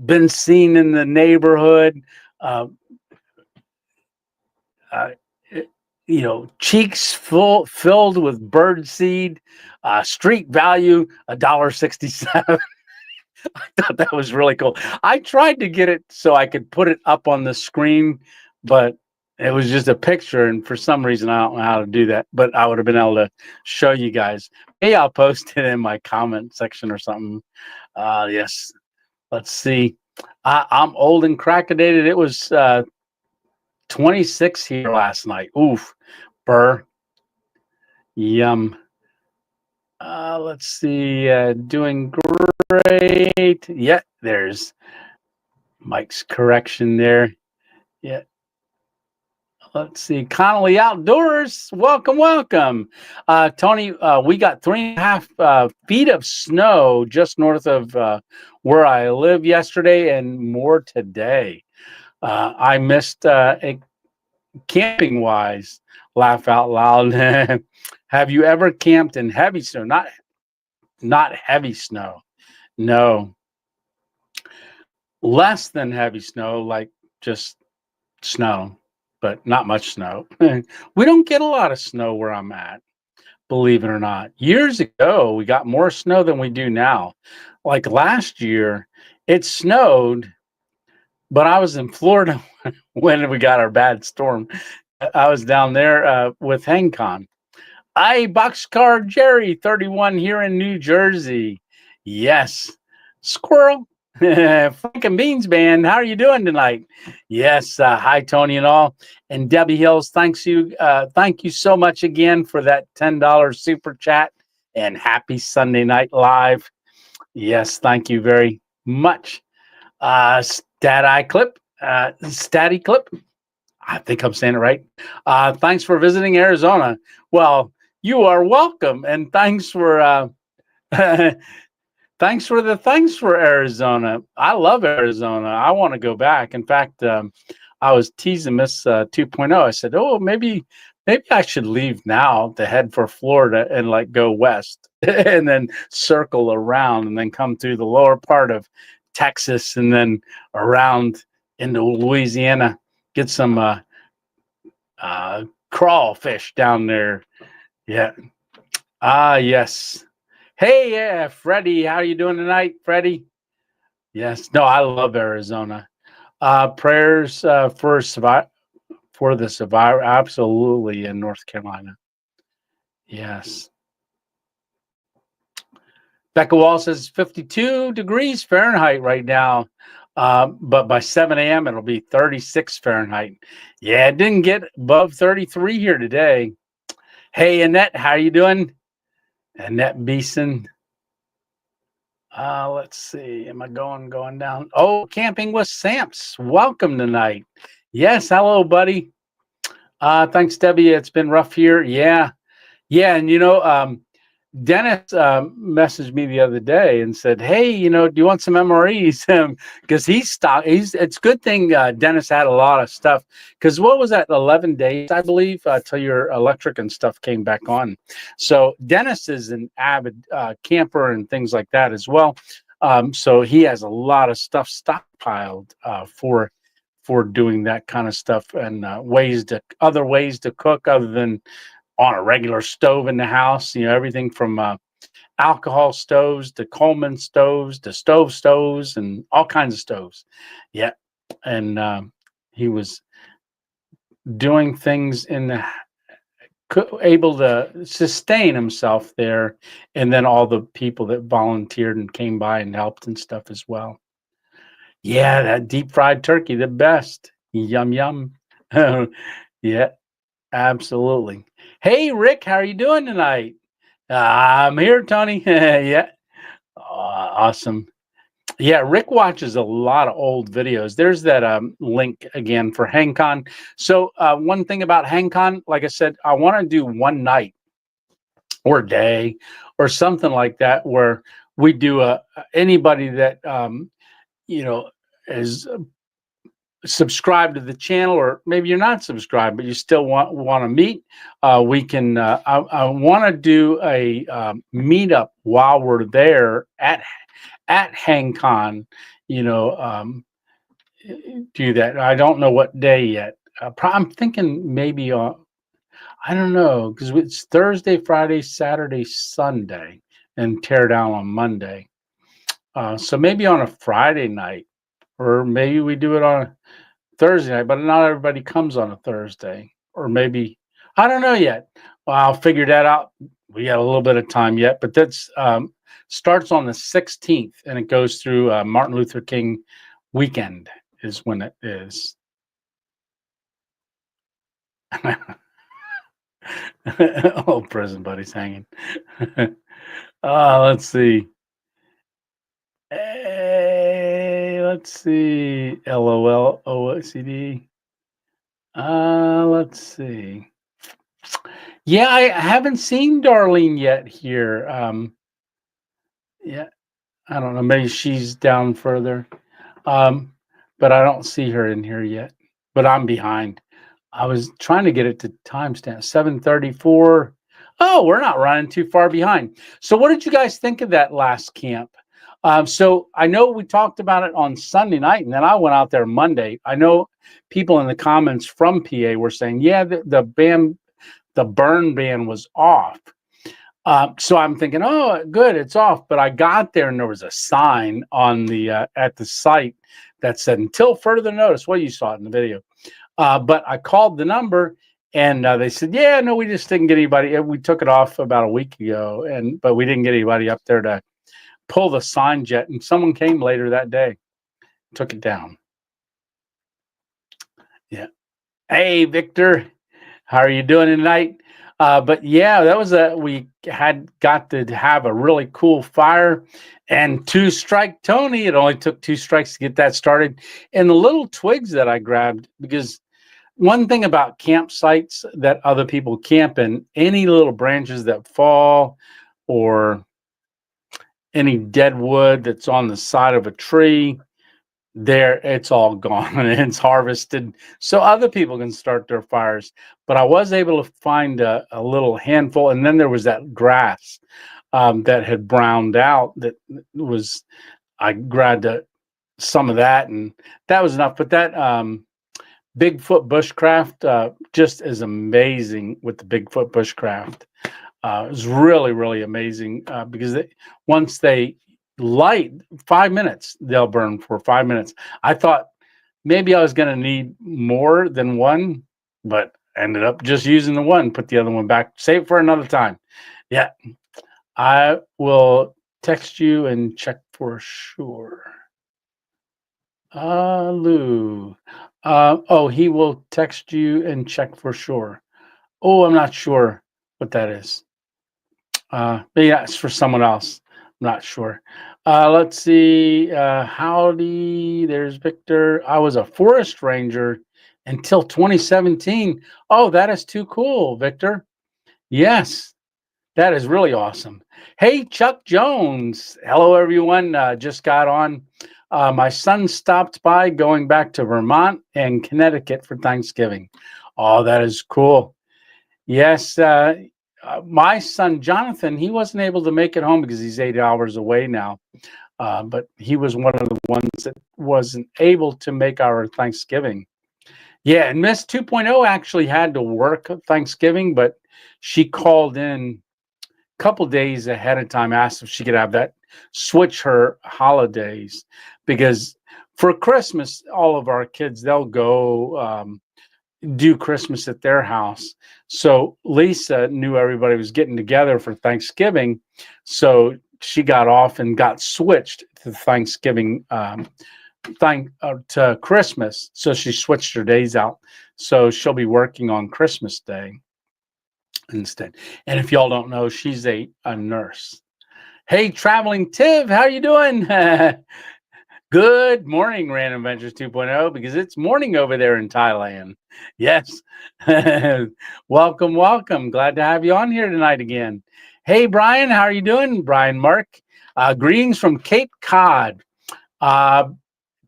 been seen in the neighborhood. Uh, uh, cheeks filled with bird seed, street value $1.67. I thought that was really cool. I tried to get it so I could put it up on the screen, but it was just a picture, and for some reason I don't know how to do that. But I would have been able to show you guys. Maybe I'll post it in my comment section or something. Yes. Let's see. I'm old and crackedated. It was 26 here last night. Oof. Burr. Yum. Let's see. Doing great. Yeah, there's Mike's correction there. Yeah. Let's see. Connolly Outdoors. Welcome, welcome. Tony, we got 3.5 feet of snow just north of where I live yesterday and more today. I missed camping wise. Laugh out loud. Have you ever camped in heavy snow? Not heavy snow. No. Less than heavy snow, like just snow, but not much snow. We don't get a lot of snow where I'm at, believe it or not. Years ago, we got more snow than we do now. Like last year, it snowed, but I was in Florida when we got our bad storm. I was down there with HangCon. Boxcar Jerry 31 here in New Jersey. Yes. Squirrel. Frank and Beans Band. How are you doing tonight? Yes. Hi, Tony and all. And Debbie Hills, thank you so much again for that $10 super chat. And happy Sunday Night Live. Yes, thank you very much. Statty Clip. I think I'm saying it right. Thanks for visiting Arizona. Well, you are welcome, and thanks for thanks for Arizona. I love Arizona. I want to go back. In fact, I was teasing Miss 2.0. I said, "Oh, maybe I should leave now to head for Florida and like go west, and then circle around, and then come through the lower part of Texas, and then around into Louisiana, get some crawfish down there." Yeah. Yes. Hey, yeah, Freddie, how are you doing tonight, Freddie? Yes. No, I love Arizona. Prayers for the survivor, absolutely, in North Carolina. Yes. Becca Wall says 52 degrees Fahrenheit right now. But by 7 a.m. it'll be 36 Fahrenheit. Yeah, it didn't get above 33 here today. Hey, Annette, how are you doing? Annette Beeson. Let's see. Am I going down? Oh, Camping with Samps. Welcome tonight. Yes, hello, buddy. Thanks, Debbie. It's been rough here. Yeah. Yeah, and Dennis messaged me the other day and said, "Hey, do you want some MREs?" Because it's a good thing Dennis had a lot of stuff. Because what was that? 11 days, I believe, till your electric and stuff came back on. So Dennis is an avid camper and things like that as well. So he has a lot of stuff stockpiled for doing that kind of stuff and other ways to cook other than on a regular stove in the house. Everything from alcohol stoves to Coleman stoves to stoves and all kinds of stoves. Yeah. And he was doing things in the able to sustain himself there, and then all the people that volunteered and came by and helped and stuff as well. Yeah, that deep fried turkey, the best. Yum yum. Yeah, absolutely. Hey, Rick, how are you doing tonight? I'm here, Tony. Yeah, awesome. Yeah, Rick watches a lot of old videos. There's that link again for HangCon. So one thing about HangCon, like I said, I want to do one night or day or something like that where we do anybody that you know is subscribed to the channel, or maybe you're not subscribed but you still want to meet. We can I want to do a meetup while we're there at HangCon, you know, do that. I don't know what day yet. I'm thinking maybe I don't know, because it's Thursday, Friday, Saturday, Sunday, and tear down on Monday. So maybe on a Friday night, or maybe we do it on a Thursday night, but not everybody comes on a Thursday. Or maybe, I don't know yet. Well, I'll figure that out. We got a little bit of time yet, but that's starts on the 16th and it goes through Martin Luther King weekend is when it is. Oh, prison buddies hanging. Let's see. Hey, let's see. LOL OCD. Let's see. Yeah, I haven't seen Darlene yet here. Yeah, I don't know. Maybe she's down further. Um, but I don't see her in here yet. But I'm behind. I was trying to get it to timestamp 7:34. Oh, we're not running too far behind. So, what did you guys think of that last camp? So, I know we talked about it on Sunday night, and then I went out there Monday. I know people in the comments from PA were saying, "Yeah, the burn ban was off." So I'm thinking, oh, good, it's off. But I got there and there was a sign on the at the site that said, "Until further notice." Well, you saw it in the video. But I called the number and they said, "Yeah, no, we just didn't get anybody. We took it off about a week ago, but we didn't get anybody up there to pull the sign yet." And someone came later that day, took it down. Yeah. Hey, Victor, how are you doing tonight? But yeah, that was we had got to have a really cool fire and two strike Tony. It only took two strikes to get that started. And the little twigs that I grabbed, because one thing about campsites that other people camp in, any little branches that fall or any dead wood that's on the side of a tree, there it's all gone and it's harvested so other people can start their fires. But I was able to find a little handful, and then there was that grass that had browned out that was, I grabbed some of that, and that was enough. But that Bigfoot bushcraft just is amazing with the Bigfoot bushcraft. It was really, really amazing because once they light 5 minutes, they'll burn for 5 minutes. I thought maybe I was going to need more than one, but ended up just using the one, put the other one back, save for another time. Yeah, I will text you and check for sure. Lou. Oh, he will text you and check for sure. Oh, I'm not sure what that is. Maybe that's for someone else. I'm not sure. Let's see. Howdy. There's Victor. I was a forest ranger until 2017. Oh, that is too cool, Victor. Yes, that is really awesome. Hey, Chuck Jones. Hello, everyone. Just got on. My son stopped by going back to Vermont and Connecticut for Thanksgiving. Oh, that is cool. Yes, my son Jonathan, he wasn't able to make it home because he's 8 hours away now. But he was one of the ones that wasn't able to make our Thanksgiving. Yeah, and Miss 2.0 actually had to work Thanksgiving, but she called in a couple days ahead of time, asked if she could have that switch her holidays, because for Christmas, all of our kids, they'll go do Christmas at their house. So Lisa knew everybody was getting together for Thanksgiving. So she got off and got switched to Thanksgiving, to Christmas. So she switched her days out. So she'll be working on Christmas Day instead. And if y'all don't know, she's a nurse. Hey, Traveling Tiv, how you doing? Good morning, Random Ventures 2.0, because it's morning over there in Thailand. Yes. Welcome, welcome. Glad to have you on here tonight again. Hey, Brian, how are you doing? Brian Mark. Greetings from Cape Cod.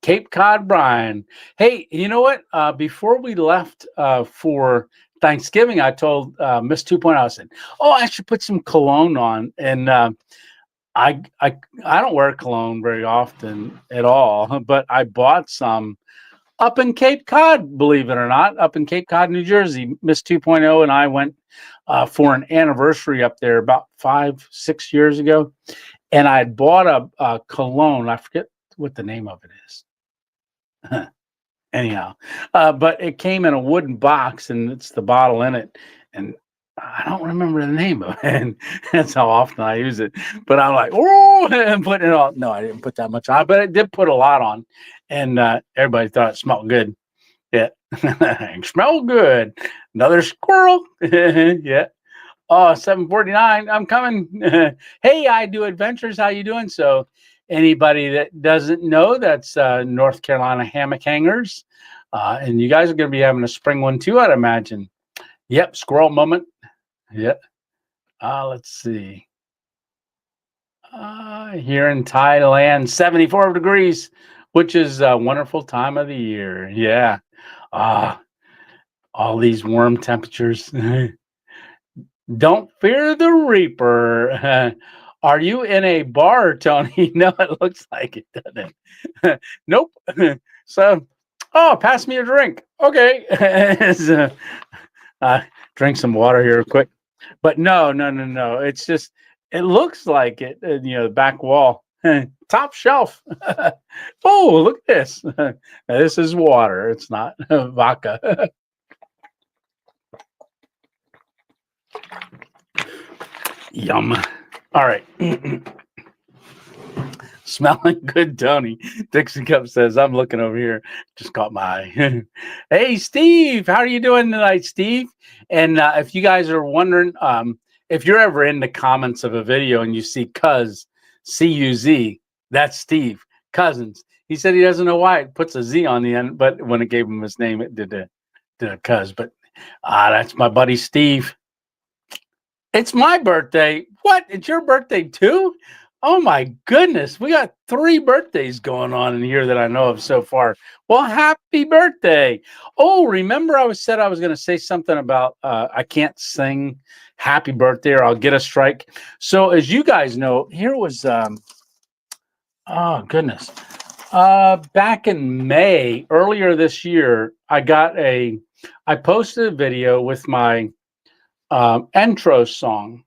Cape Cod, Brian. Hey, you know what? Before we left for Thanksgiving, I told Miss 2.0, I said, oh, I should put some cologne on. And I don't wear cologne very often at all, but I bought some up in Cape Cod, believe it or not, up in Cape Cod, New Jersey. Miss 2.0 and I went for an anniversary up there about 5-6 years ago. And I had bought a cologne. I forget what the name of it is. Anyhow, but it came in a wooden box and it's the bottle in it. And I don't remember the name of it. And that's how often I use it. But I'm like, oh, and putting it on. No, I didn't put that much on, but I did put a lot on. And everybody thought it smelled good. Yeah. It smelled good. Another squirrel. Yeah. Oh, 7:49. I'm coming. Hey, I do adventures. How you doing? So anybody that doesn't know, that's North Carolina Hammock Hangers. And you guys are going to be having a spring one too, I'd imagine. Yep. Squirrel moment. Yep. Let's see. Here in Thailand, 74 degrees, which is a wonderful time of the year. Yeah. All these warm temperatures. Don't fear the reaper. Are you in a bar, Tony? No, it looks like it, doesn't it? Nope. So, pass me a drink. Okay. Drink some water here quick. But no. It's just, it looks like it, the back wall. Top shelf. Oh, look at this. This is water. It's not vodka. Yum. All right. Smelling good, Tony. Dixie Cup says, I'm looking over here. Just caught my eye. Hey, Steve. How are you doing tonight, Steve? And if you guys are wondering, if you're ever in the comments of a video and you see Cuz, C-U-Z, that's Steve. Cousins. He said he doesn't know why it puts a Z on the end, but when it gave him his name, it did a Cuz. But that's my buddy, Steve. It's my birthday. What? It's your birthday too? Oh my goodness. We got 3 birthdays going on in here that I know of so far. Well, happy birthday. Oh, remember I said I was going to say something about I can't sing happy birthday or I'll get a strike. So as you guys know, here was oh goodness. Back in May, earlier this year, I posted a video with my intro song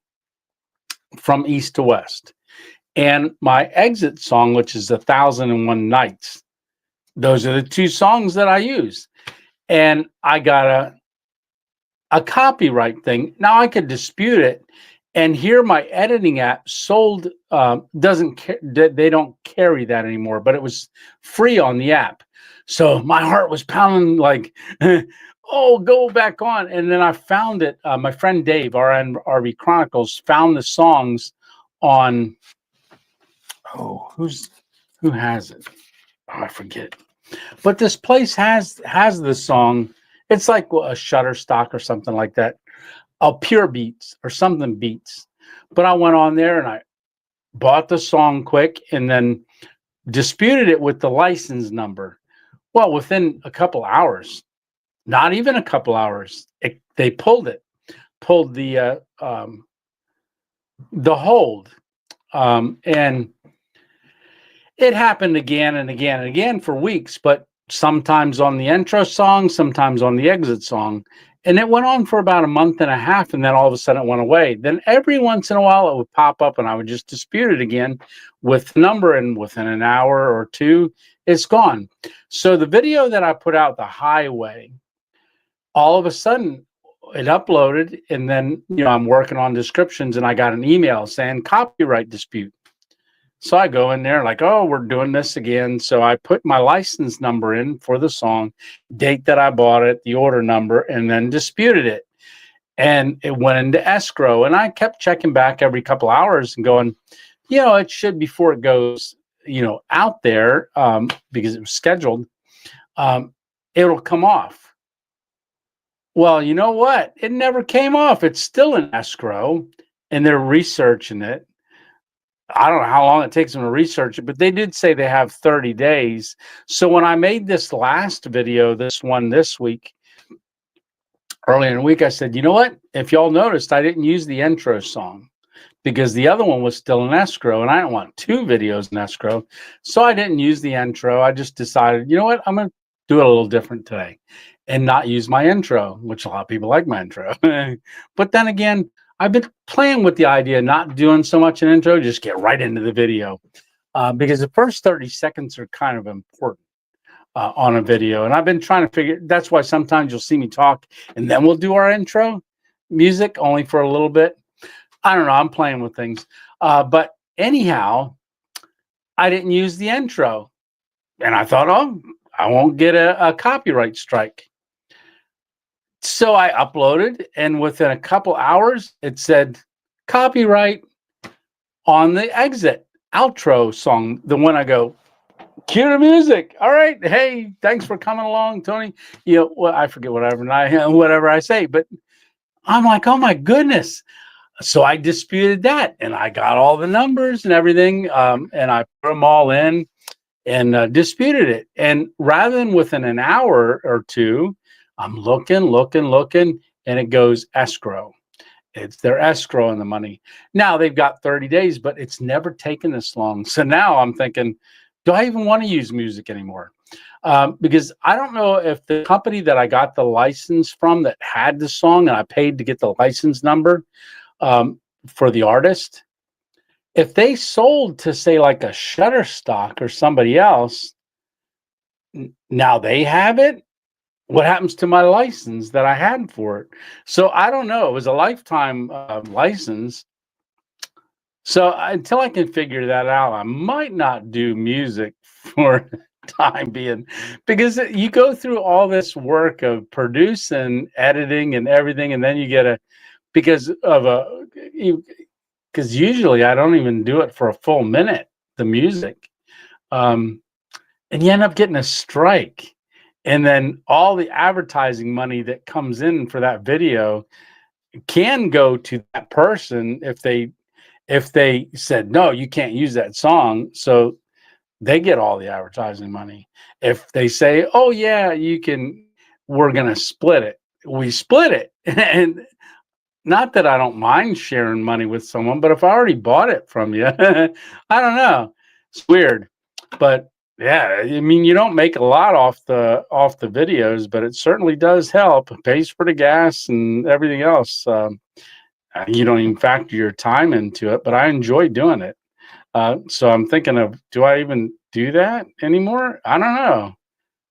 from East to West and my exit song, which is 1,001 Nights. Those are the 2 songs that I use. And I got a copyright thing. Now I could dispute it. And here my editing app they don't carry that anymore, but it was free on the app. So my heart was pounding like, oh, go back on. And then I found it. My friend Dave, RV Chronicles, found the songs on, who has it? Oh, I forget. But this place has the song. It's like a Shutterstock or something like that. Pure Beats or something Beats. But I went on there and I bought the song quick and then disputed it with the license number. Well, within a couple hours, not even a couple hours, they pulled the hold. And it happened again and again and again for weeks, but sometimes on the intro song, sometimes on the exit song. And it went on for about a month and a half, and then all of a sudden it went away. Then every once in a while it would pop up and I would just dispute it again with the number, and within an hour or 2, it's gone. So the video that I put out, The Highway, all of a sudden it uploaded, and then I'm working on descriptions, and I got an email saying copyright dispute. So I go in there like, oh, we're doing this again. So I put my license number in for the song, date that I bought it, the order number, and then disputed it. And it went into escrow. And I kept checking back every couple hours and going, it should, before it goes, out there, because it was scheduled, it'll come off. Well, you know what? It never came off. It's still in escrow, and they're researching it. I don't know how long it takes them to research it, but they did say they have 30 days. So when I made this last video, this one this week, earlier in the week, I said, you know what? If y'all noticed, I didn't use the intro song because the other one was still in escrow, and I don't want 2 videos in escrow. So I didn't use the intro. I just decided, you know what? I'm going to do it a little different today and not use my intro, which a lot of people like my intro. But then again, I've been playing with the idea of not doing so much an intro, just get right into the video, because the first 30 seconds are kind of important on a video. And I've been trying to figure, that's why sometimes you'll see me talk and then we'll do our intro music only for a little bit. I don't know. I'm playing with things. But anyhow, I didn't use the intro. And I thought, oh, I won't get a copyright strike. So I uploaded, and within a couple hours, it said copyright on the exit outro song. The one I go, cue the music. All right. Hey, thanks for coming along, Tony. Well, I forget whatever I say, but I'm like, oh my goodness. So I disputed that, and I got all the numbers and everything, and I put them all in and disputed it. And rather than within an hour or two, I'm looking, and it goes escrow. It's their escrow in the money. Now they've got 30 days, but it's never taken this long. So now I'm thinking, do I even want to use music anymore? Because I don't know if the company that I got the license from that had the song, and I paid to get the license number for the artist, if they sold to, say, like a Shutterstock or somebody else, now they have it. What happens to my license that I had for it? So I don't know. It was a lifetime license. So until I can figure that out, I might not do music for time being, because you go through all this work of producing, editing, and everything, and then you get because usually I don't even do it for a full minute, the music, and you end up getting a strike. And then all the advertising money that comes in for that video can go to that person if they said, no, you can't use that song. So they get all the advertising money. If they say, oh yeah, you can, we're going to split it. We split it. And not that I don't mind sharing money with someone, but if I already bought it from you, I don't know. It's weird. But yeah, I mean, you don't make a lot off the videos, but it certainly does help. It pays for the gas and everything else. You don't even factor your time into it, but I enjoy doing it. So I'm thinking of, do I even do that anymore? I don't know.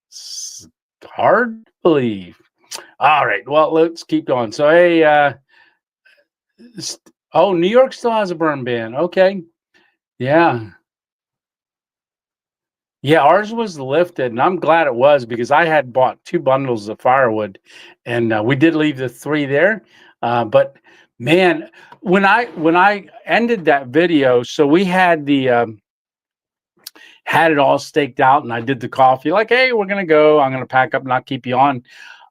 It's hard to believe. All right, well, let's keep going. So, hey, New York still has a burn ban. Okay, yeah. Yeah, ours was lifted, and I'm glad it was, because I had bought 2 bundles of firewood, and we did leave the 3 there. But man, when I ended that video, so we had had it all staked out, and I did the coffee. Like, hey, we're gonna go. I'm gonna pack up, and not keep you on.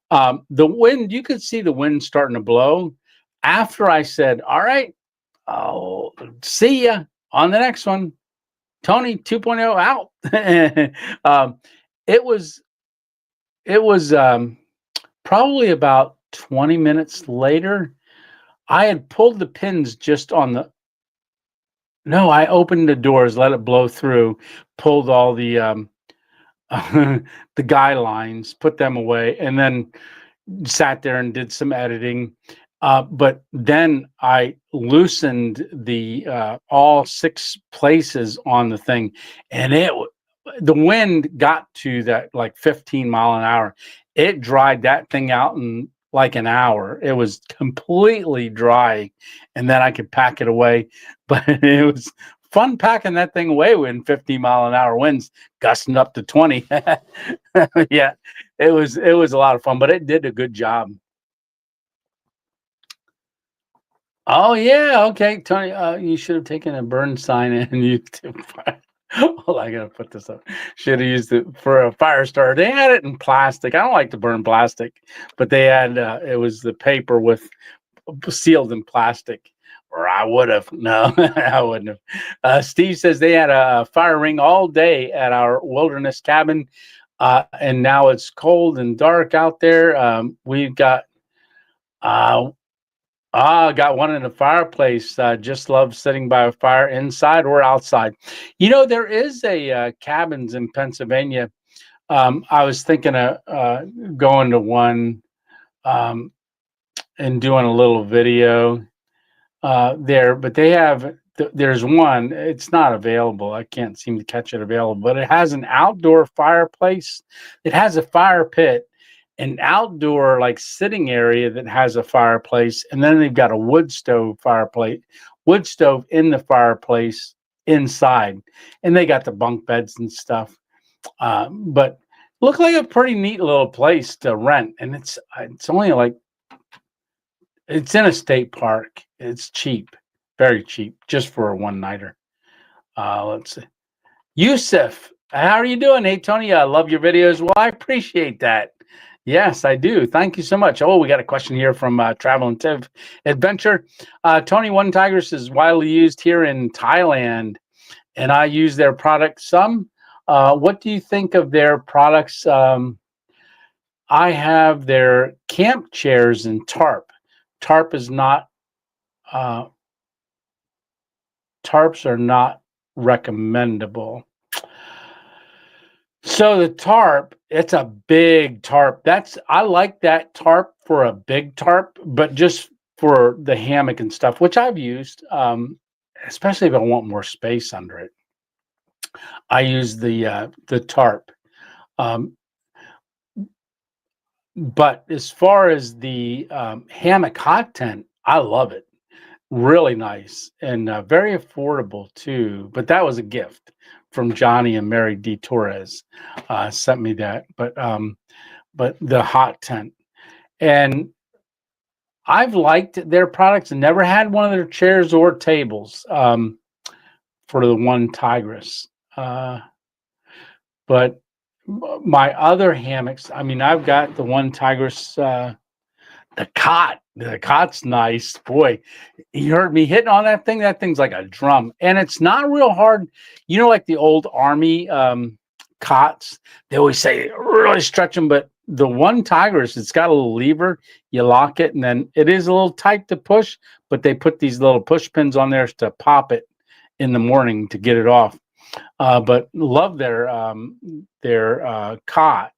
The wind, you could see the wind starting to blow. After I said, "All right, I'll see ya on the next one." Tony 2.0 out. It was probably about 20 minutes later. I had pulled the pins just on the. No, I opened the doors, let it blow through, pulled all the the guidelines, put them away, and then sat there and did some editing. But then I loosened the all 6 places on the thing, and the wind got to that like 15 mile an hour, it dried that thing out in like an hour. It was completely dry, and then I could pack it away. But it was fun packing that thing away when 50-mile-an-hour winds gusting up to 20. Yeah, it was a lot of fun, but it did a good job. Oh yeah, okay, Tony. You should have taken a burn sign and used it. Hold on, I gotta put this up. Should have used it for a fire starter. They had it in plastic. I don't like to burn plastic, but they had it was the paper with sealed in plastic. Or I would have. No, I wouldn't have. Steve says they had a fire ring all day at our wilderness cabin, and now it's cold and dark out there. We've got uh, got one in the fireplace. Just love sitting by a fire inside or outside. There is a cabins in Pennsylvania. I was thinking of going to one um, and doing a little video there, but they have. There's one. It's not available. I can't seem to catch it available, but it has an outdoor fireplace. It has a fire pit, an outdoor like sitting area that has a fireplace, and then they've got a wood stove in the fireplace inside, and they got the bunk beds and stuff. But looked like a pretty neat little place to rent, and it's only like it's in a state park. It's cheap, very cheap, just for a one nighter. Let's see. Yusuf, how are you doing? Hey, Tony, I love your videos. Well, I appreciate that. Yes, I do. Thank you so much. Oh, we got a question here from Travel and Tiv Adventure. Tony, One Tigers is widely used here in Thailand, and I use their product some. What do you think of their products? I have their camp chairs and tarp. Tarp is not uh, tarps are not recommendable. So the tarp, it's a big tarp. I like that tarp for a big tarp, but just for the hammock and stuff, which I've used, especially if I want more space under it. I use the tarp. Um, but as far as the hammock hot tent, I love it. Really nice and very affordable too. But that was a gift from Johnny and Mary D. Torres. Sent me that. But the hot tent, and I've liked their products and never had one of their chairs or tables for the One Tigress. But my other hammocks, I mean, I've got the One Tigress. The cot. The cot's nice. Boy, you heard me hitting on that thing. That thing's like a drum. And it's not real hard. Like the old army cots, they always say really stretch them, but the One Tigers, it's got a little lever. You lock it, and then it is a little tight to push, but they put these little push pins on there to pop it in the morning to get it off. But love their cot.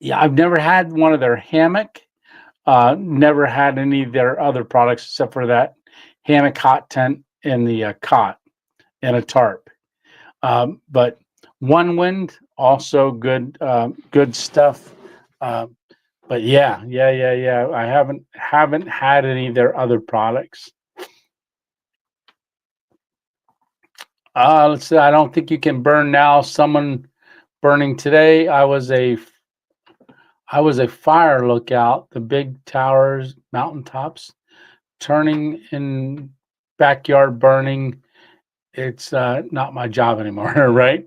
Yeah, I've never had one of their hammock. Never had any of their other products except for that hammock hot tent and the cot and a tarp. But One Wind, also good stuff. But yeah. I haven't had any of their other products. Let's see. I don't think you can burn now. Someone burning today. I was a fire lookout, the big towers, mountaintops, turning in backyard burning. It's not my job anymore, right?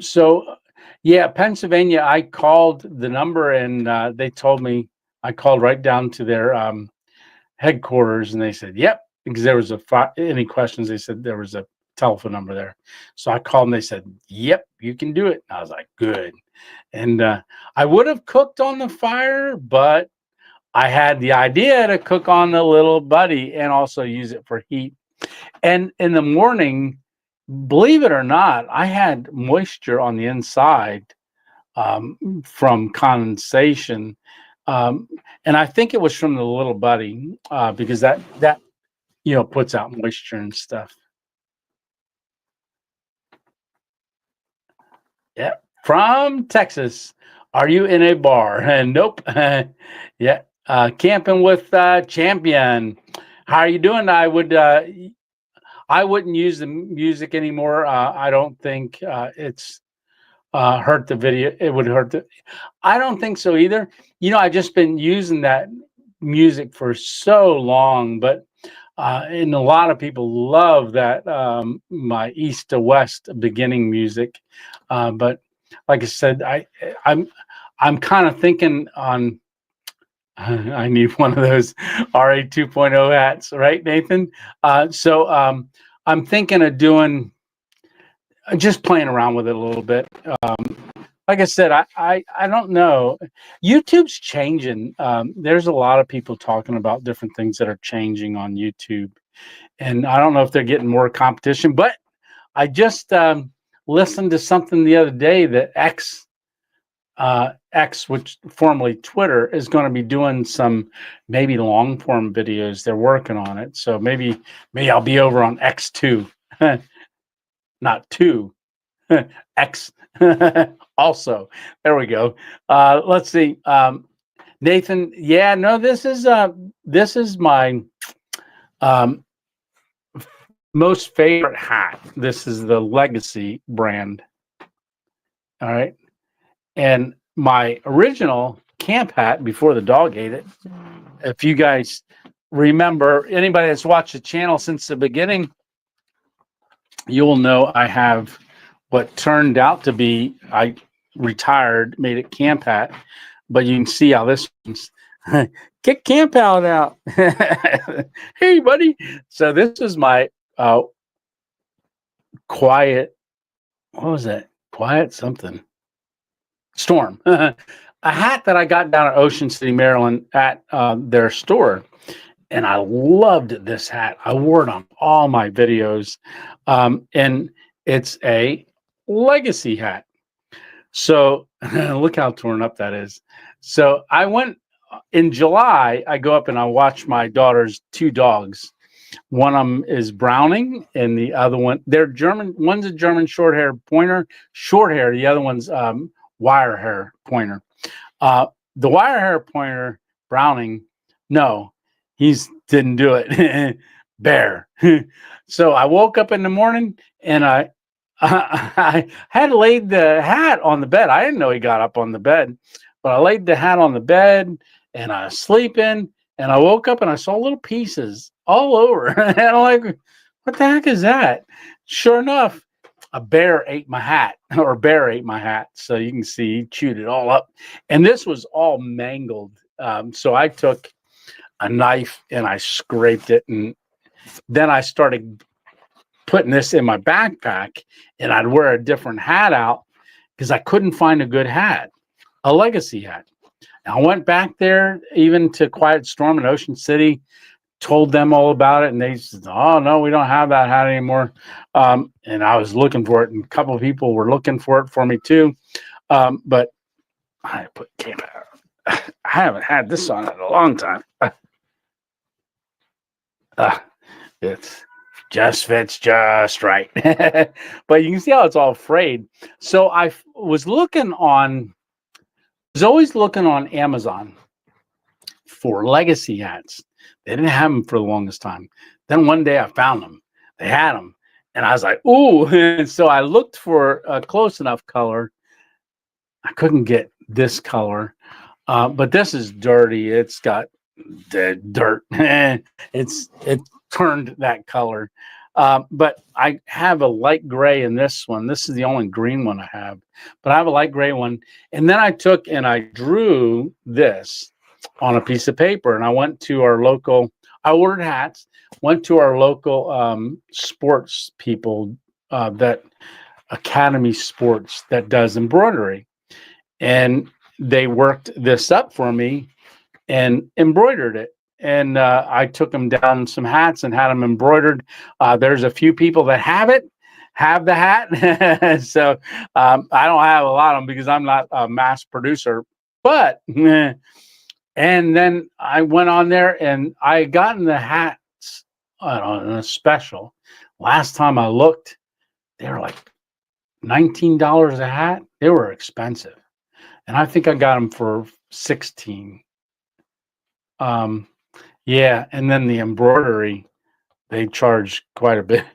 So, yeah, Pennsylvania, I called the number and they told me I called right down to their headquarters and they said, yep, because there was any questions, they said there was a telephone number there. So I called and they said, yep, you can do it. And I was like, good. And I would have cooked on the fire, but I had the idea to cook on the little buddy and also use it for heat. And in the morning, believe it or not, I had moisture on the inside from condensation. And I think it was from the little buddy because that puts out moisture and stuff. Yeah. from Texas. Are you in a bar? Nope. Yeah. Camping with Champion. How are you doing? I wouldn't use the music anymore. I don't think it's hurt the video. It would hurt the. I don't think so either. I've just been using that music for so long, but and a lot of people love that my east to west beginning music. But like I said, I'm kind of thinking on. I need one of those RA 2.0 hats, right, Nathan? So I'm thinking of doing just playing around with it a little bit. Like I said, I don't know. YouTube's changing. There's a lot of people talking about different things that are changing on YouTube, and I don't know if they're getting more competition. But I just listened to something the other day that X, which formerly Twitter, is going to be doing some maybe long form videos. They're working on it, so maybe I'll be over on X2, not two. X also. There we go. Let's see. Nathan, yeah, no, this is my most favorite hat. This is the Legacy brand. All right. And my original camp hat before the dog ate it. If you guys remember, anybody that's watched the channel since the beginning, you'll know I have what turned out to be, I retired, made it camp hat, but you can see how this one's kick camp out. Hey, buddy. So this is my quiet, what was that? Quiet something. Storm. A hat that I got down at Ocean City, Maryland at their store. And I loved this hat. I wore it on all my videos. And it's a Legacy hat. So look how torn up that is. So I went in July, I go up and I watch my daughter's two dogs. One of them is Browning, and the other one, they're German. One's a German short hair pointer, short hair. The other one's wire hair pointer. The wire hair pointer, Browning, no, didn't do it. Bear. So I woke up in the morning and I had laid the hat on the bed. I didn't know he got up on the bed, but I laid the hat on the bed and I was sleeping, and I woke up and I saw little pieces all over. And I'm like, what the heck is that? Sure enough, a bear ate my hat, or bear ate my hat. So you can see he chewed it all up. And this was all mangled. So I took a knife and I scraped it. And then I started putting this in my backpack, and I'd wear a different hat out because I couldn't find a good hat, a Legacy hat. And I went back there even to Quiet Storm in Ocean City, told them all about it, and they said, oh, no, we don't have that hat anymore. And I was looking for it, and a couple of people were looking for it for me too. But I put camp out. I haven't had this on in a long time. It's just fits just right. But you can see how it's all frayed. So I was always looking on Amazon for Legacy hats. They didn't have them for the longest time. Then one day I found them. They had them. And I was like, ooh. And so I looked for a close enough color. I couldn't get this color. But this is dirty. It's got the dirt. It turned that color. But I have a light gray in this one. This is the only green one I have. But I have a light gray one. And then I took and I drew this on a piece of paper. And I went to our local, I ordered hats, went to our local sports people, that Academy Sports that does embroidery. And they worked this up for me and embroidered it. And I took them down some hats and had them embroidered. There's a few people that have the hat. So I don't have a lot of them because I'm not a mass producer. But, and then I went on there and I gotten the hats on a special. Last time I looked, they were like $19 a hat. They were expensive, and I think I got them for 16. Um, yeah, and then the embroidery, they charge quite a bit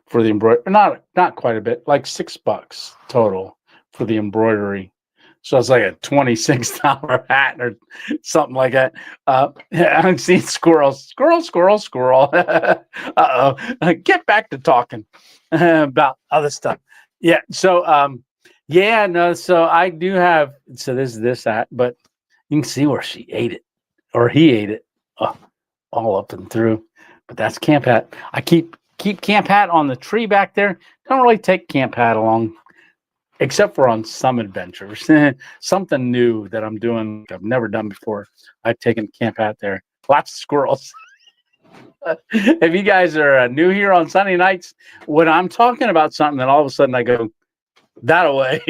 for the embroidery. Not quite a bit, like $6 total for the embroidery. So it's like a $26 hat or something like that. Yeah, I've seen squirrels, squirrel, squirrel, squirrel. Uh-oh. Get back to talking about other stuff. Yeah. So, yeah, no. So I do have. So this is this hat, but you can see where she ate it, or he ate it, all up and through. But that's Camp Hat. I keep Camp Hat on the tree back there. Don't really take Camp Hat along, except for on some adventures. Something new that I'm doing I've never done before. I've taken Camp Hat there. Lots of squirrels. If you guys are new here on Sunday nights, when I'm talking about something, then all of a sudden I go that away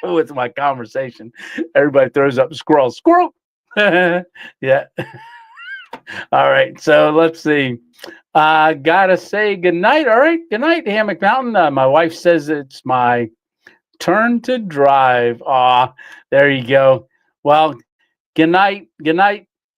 with my conversation. Everybody throws up squirrel, squirrel. Yeah. All right. So let's see. Gotta say good night. All right. Good night, Hammock Mountain. My wife says it's my turn to drive. There you go. Well, good night,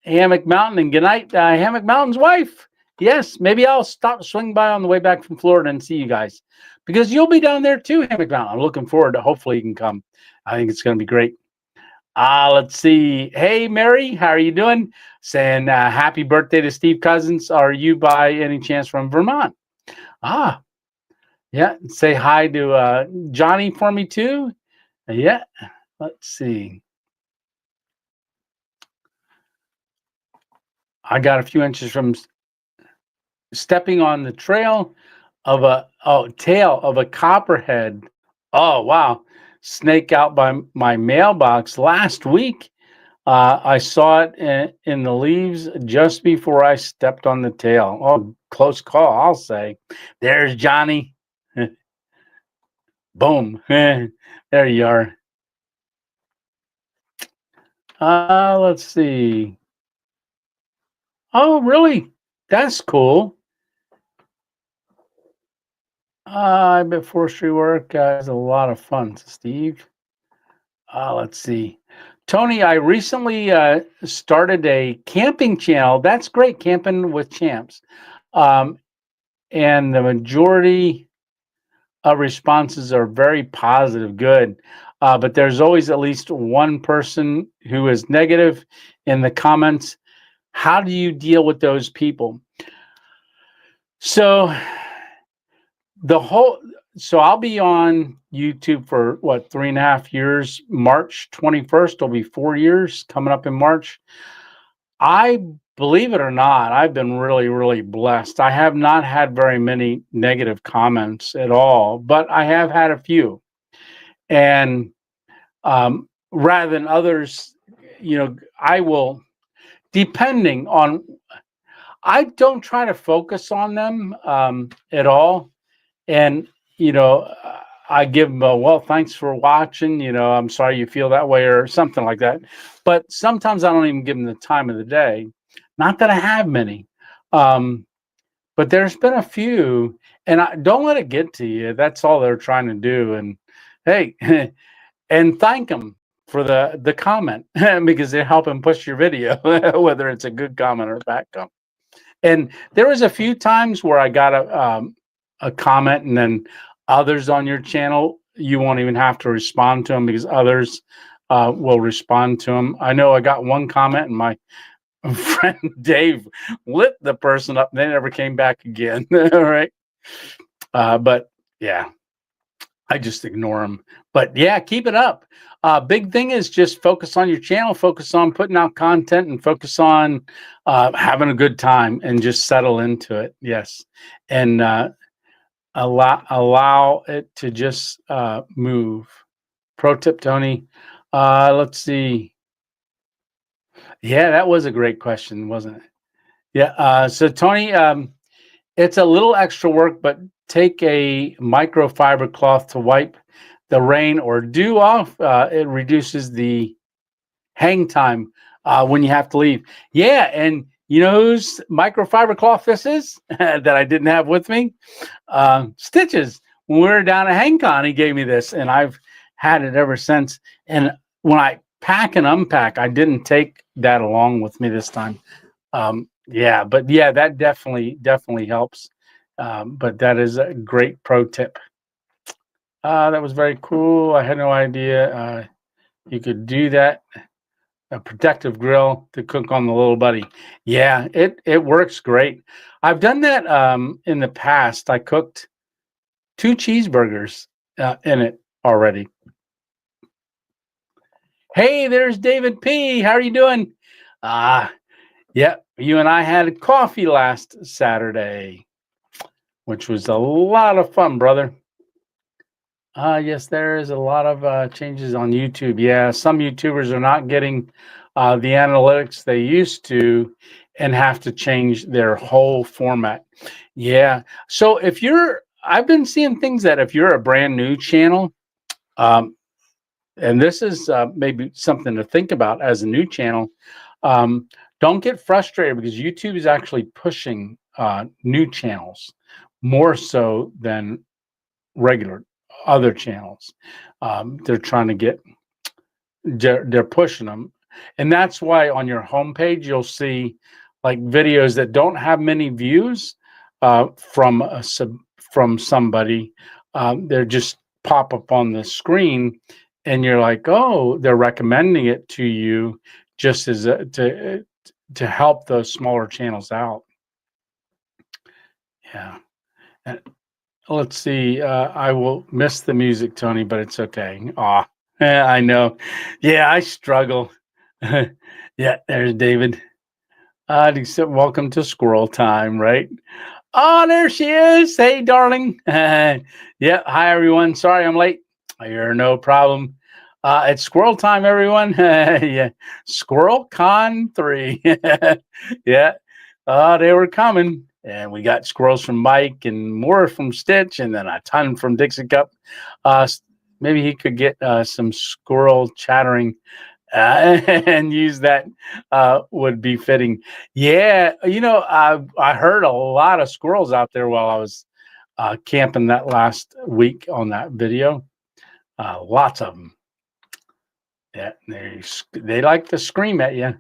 Hammock Mountain, and good night, Hammock Mountain's wife. Yes, maybe I'll swing by on the way back from Florida and see you guys, because you'll be down there too, Hammock Mountain. I'm looking forward to. Hopefully, you can come. I think it's going to be great. Let's see. Hey, Mary, how are you doing? Saying happy birthday to Steve Cousins. Are you by any chance from Vermont? Yeah. Say hi to Johnny for me too. Yeah. Let's see. I got a few inches from stepping on the tail of a copperhead. Oh, wow. Snake out by my mailbox last week. I saw it in the leaves just before I stepped on the tail. Oh, close call, I'll say. There's Johnny. Boom. There you are. Let's see. Oh, really? That's cool. I bet forestry work is a lot of fun, Steve. Let's see. Tony, I recently started a camping channel. That's great, Camping with Champs. And the majority of responses are very positive, good. But there's always at least one person who is negative in the comments. How do you deal with those people? So I'll be on YouTube for 3.5 years. March 21st will be 4 years coming up in March. I believe it or not, I've been really, really blessed. I have not had very many negative comments at all, but I have had a few. And rather than others, I will, depending on, I don't try to focus on them at all. And, I give them thanks for watching. I'm sorry you feel that way or something like that. But sometimes I don't even give them the time of the day. Not that I have many. But there's been a few, and don't let it get to you. That's all they're trying to do. And hey, and thank them for the comment because they're helping push your video, whether it's a good comment or a bad comment. And there was a few times where I got a comment, and then others on your channel, you won't even have to respond to them because others will respond to them. I know I got one comment, and my friend Dave lit the person up, and they never came back again. All right. But yeah, I just ignore them. But yeah, keep it up. Big thing is just focus on your channel, focus on putting out content, and focus on having a good time and just settle into it. Yes. And allow it to just move. Pro tip, Tony. Let's see. Yeah, that was a great question, wasn't it? Yeah. So Tony, it's a little extra work, but take a microfiber cloth to wipe the rain or dew off. It reduces the hang time when you have to leave. Yeah, and you know whose microfiber cloth this is that I didn't have with me? Stitches. when we were down at HangCon, he gave me this, and I've had it ever since. And when I pack and unpack, I didn't take that along with me this time. Yeah, but yeah, that definitely helps. But that is a great pro tip. That was very cool. I had no idea you could do that. A protective grill to cook on the little buddy. Yeah, it works great. I've done that in the past. I cooked 2 cheeseburgers in it already. Hey, there's David P. How are you doing? Ah, yeah, you and I had coffee last Saturday, which was a lot of fun, brother. Yes, there is a lot of changes on YouTube. Yeah, some YouTubers are not getting the analytics they used to and have to change their whole format. Yeah. So I've been seeing things that if you're a brand new channel, um, and this is maybe something to think about as a new channel, um, don't get frustrated because YouTube is actually pushing new channels more so than regular other channels. They're trying to get they're pushing them, and that's why on your homepage you'll see like videos that don't have many views from from somebody. They're just pop up on the screen, and you're like, oh, they're recommending it to you just as to help those smaller channels out. Yeah. Let's see. I will miss the music, Tony, but it's okay. Aw, I know. Yeah, I struggle. Yeah, there's David. Welcome to squirrel time, right? Oh, there she is. Hey, darling. Yeah, hi, everyone. Sorry I'm late. You're no problem. It's squirrel time, everyone. Yeah, Squirrel Con 3. Yeah, they were coming. And we got squirrels from Mike and more from Stitch, and then a ton from Dixie Cup. Maybe he could get some squirrel chattering and use that would be fitting. Yeah, I heard a lot of squirrels out there while I was camping that last week on that video. Lots of them. Yeah, they like to scream at you.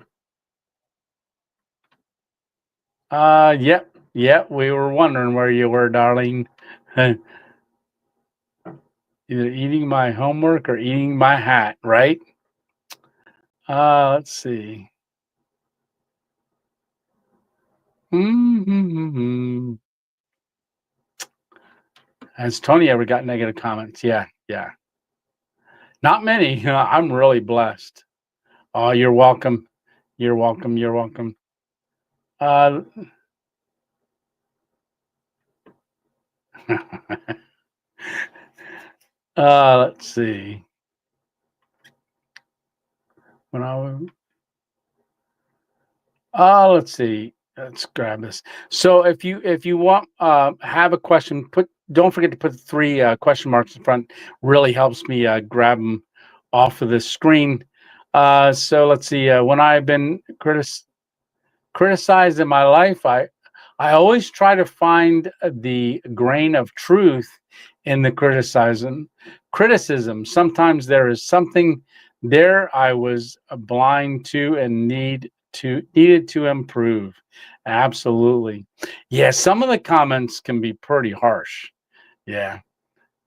Yep. We were wondering where you were, darling. Either eating my homework or eating my hat, right? Let's see. Mm-hmm. Has Tony ever got negative comments? Yeah. Not many. I'm really blessed. Oh, you're welcome. You're welcome. You're welcome. Uh, let's see. When I was, let's see. Let's grab this. So if you want have a question, don't forget to put the 3 question marks in front. Really helps me grab them off of the screen. So let's see. When I've been criticized in my life, I always try to find the grain of truth in the criticism. Sometimes there is something there I was blind to and needed to improve. Absolutely. Yeah, some of the comments can be pretty harsh. Yeah.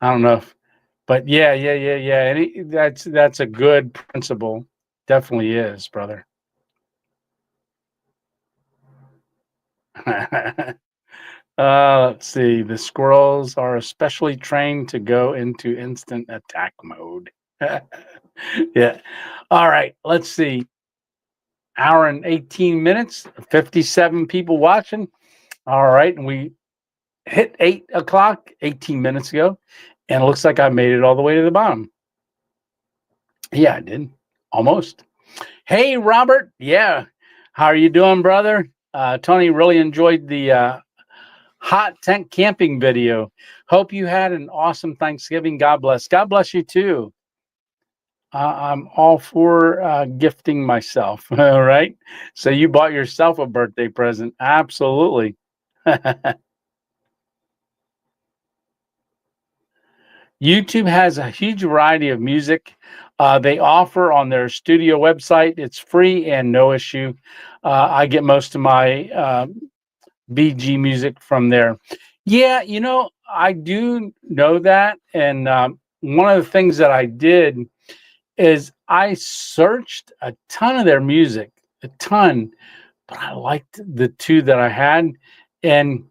I don't know but yeah. That's a good principle. Definitely is, brother. Let's see. The squirrels are especially trained to go into instant attack mode. Yeah. All right. Let's see. Hour and 18 minutes, 57 people watching. All right. And we hit 8 o'clock 18 minutes ago. And it looks like I made it all the way to the bottom. Yeah, I did. Almost. Hey, Robert. Yeah. How are you doing, brother? Tony really enjoyed the hot tent camping video. Hope you had an awesome Thanksgiving. God bless. God bless you too. I'm all for gifting myself. All right. So you bought yourself a birthday present. Absolutely. YouTube has a huge variety of music they offer on their studio website. It's free and no issue. I get most of my BG music from there. Yeah, I do know that. And one of the things that I did is I searched a ton of their music, a ton, but I liked the two that I had. And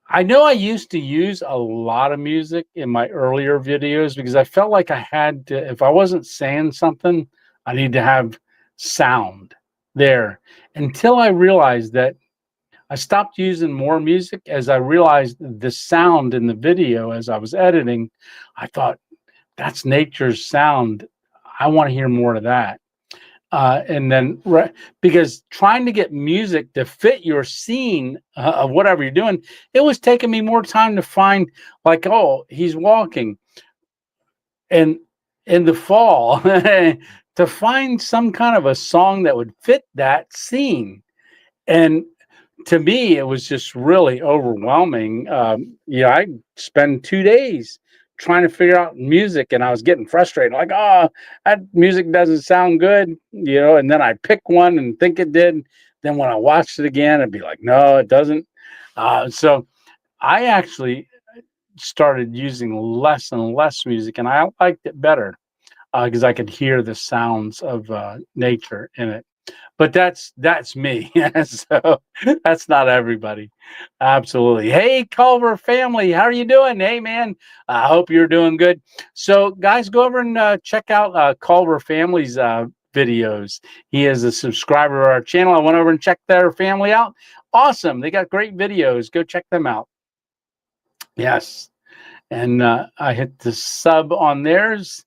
I know I used to use a lot of music in my earlier videos because I felt like I had to, if I wasn't saying something, I need to have sound there until I realized that I stopped using more music as I realized the sound in the video as I was editing. I thought, that's nature's sound. I want to hear more of that. And then, because trying to get music to fit your scene of whatever you're doing, it was taking me more time to find, like, oh, he's walking, and in the fall, to find some kind of a song that would fit that scene. And to me, it was just really overwhelming. I spend 2 days trying to figure out music, and I was getting frustrated. Like, oh, that music doesn't sound good, And then I pick one and think it did. Then when I watched it again, I'd be like, no, it doesn't. So I actually started using less and less music, and I liked it better because I could hear the sounds of nature in it. But that's me. So that's not everybody. Absolutely. Hey, Culver family, how are you doing? Hey, man, I hope you're doing good. So, guys, go over and check out Culver family's videos. He is a subscriber of our channel. I went over and checked their family out. Awesome. They got great videos. Go check them out. Yes. And I hit the sub on theirs.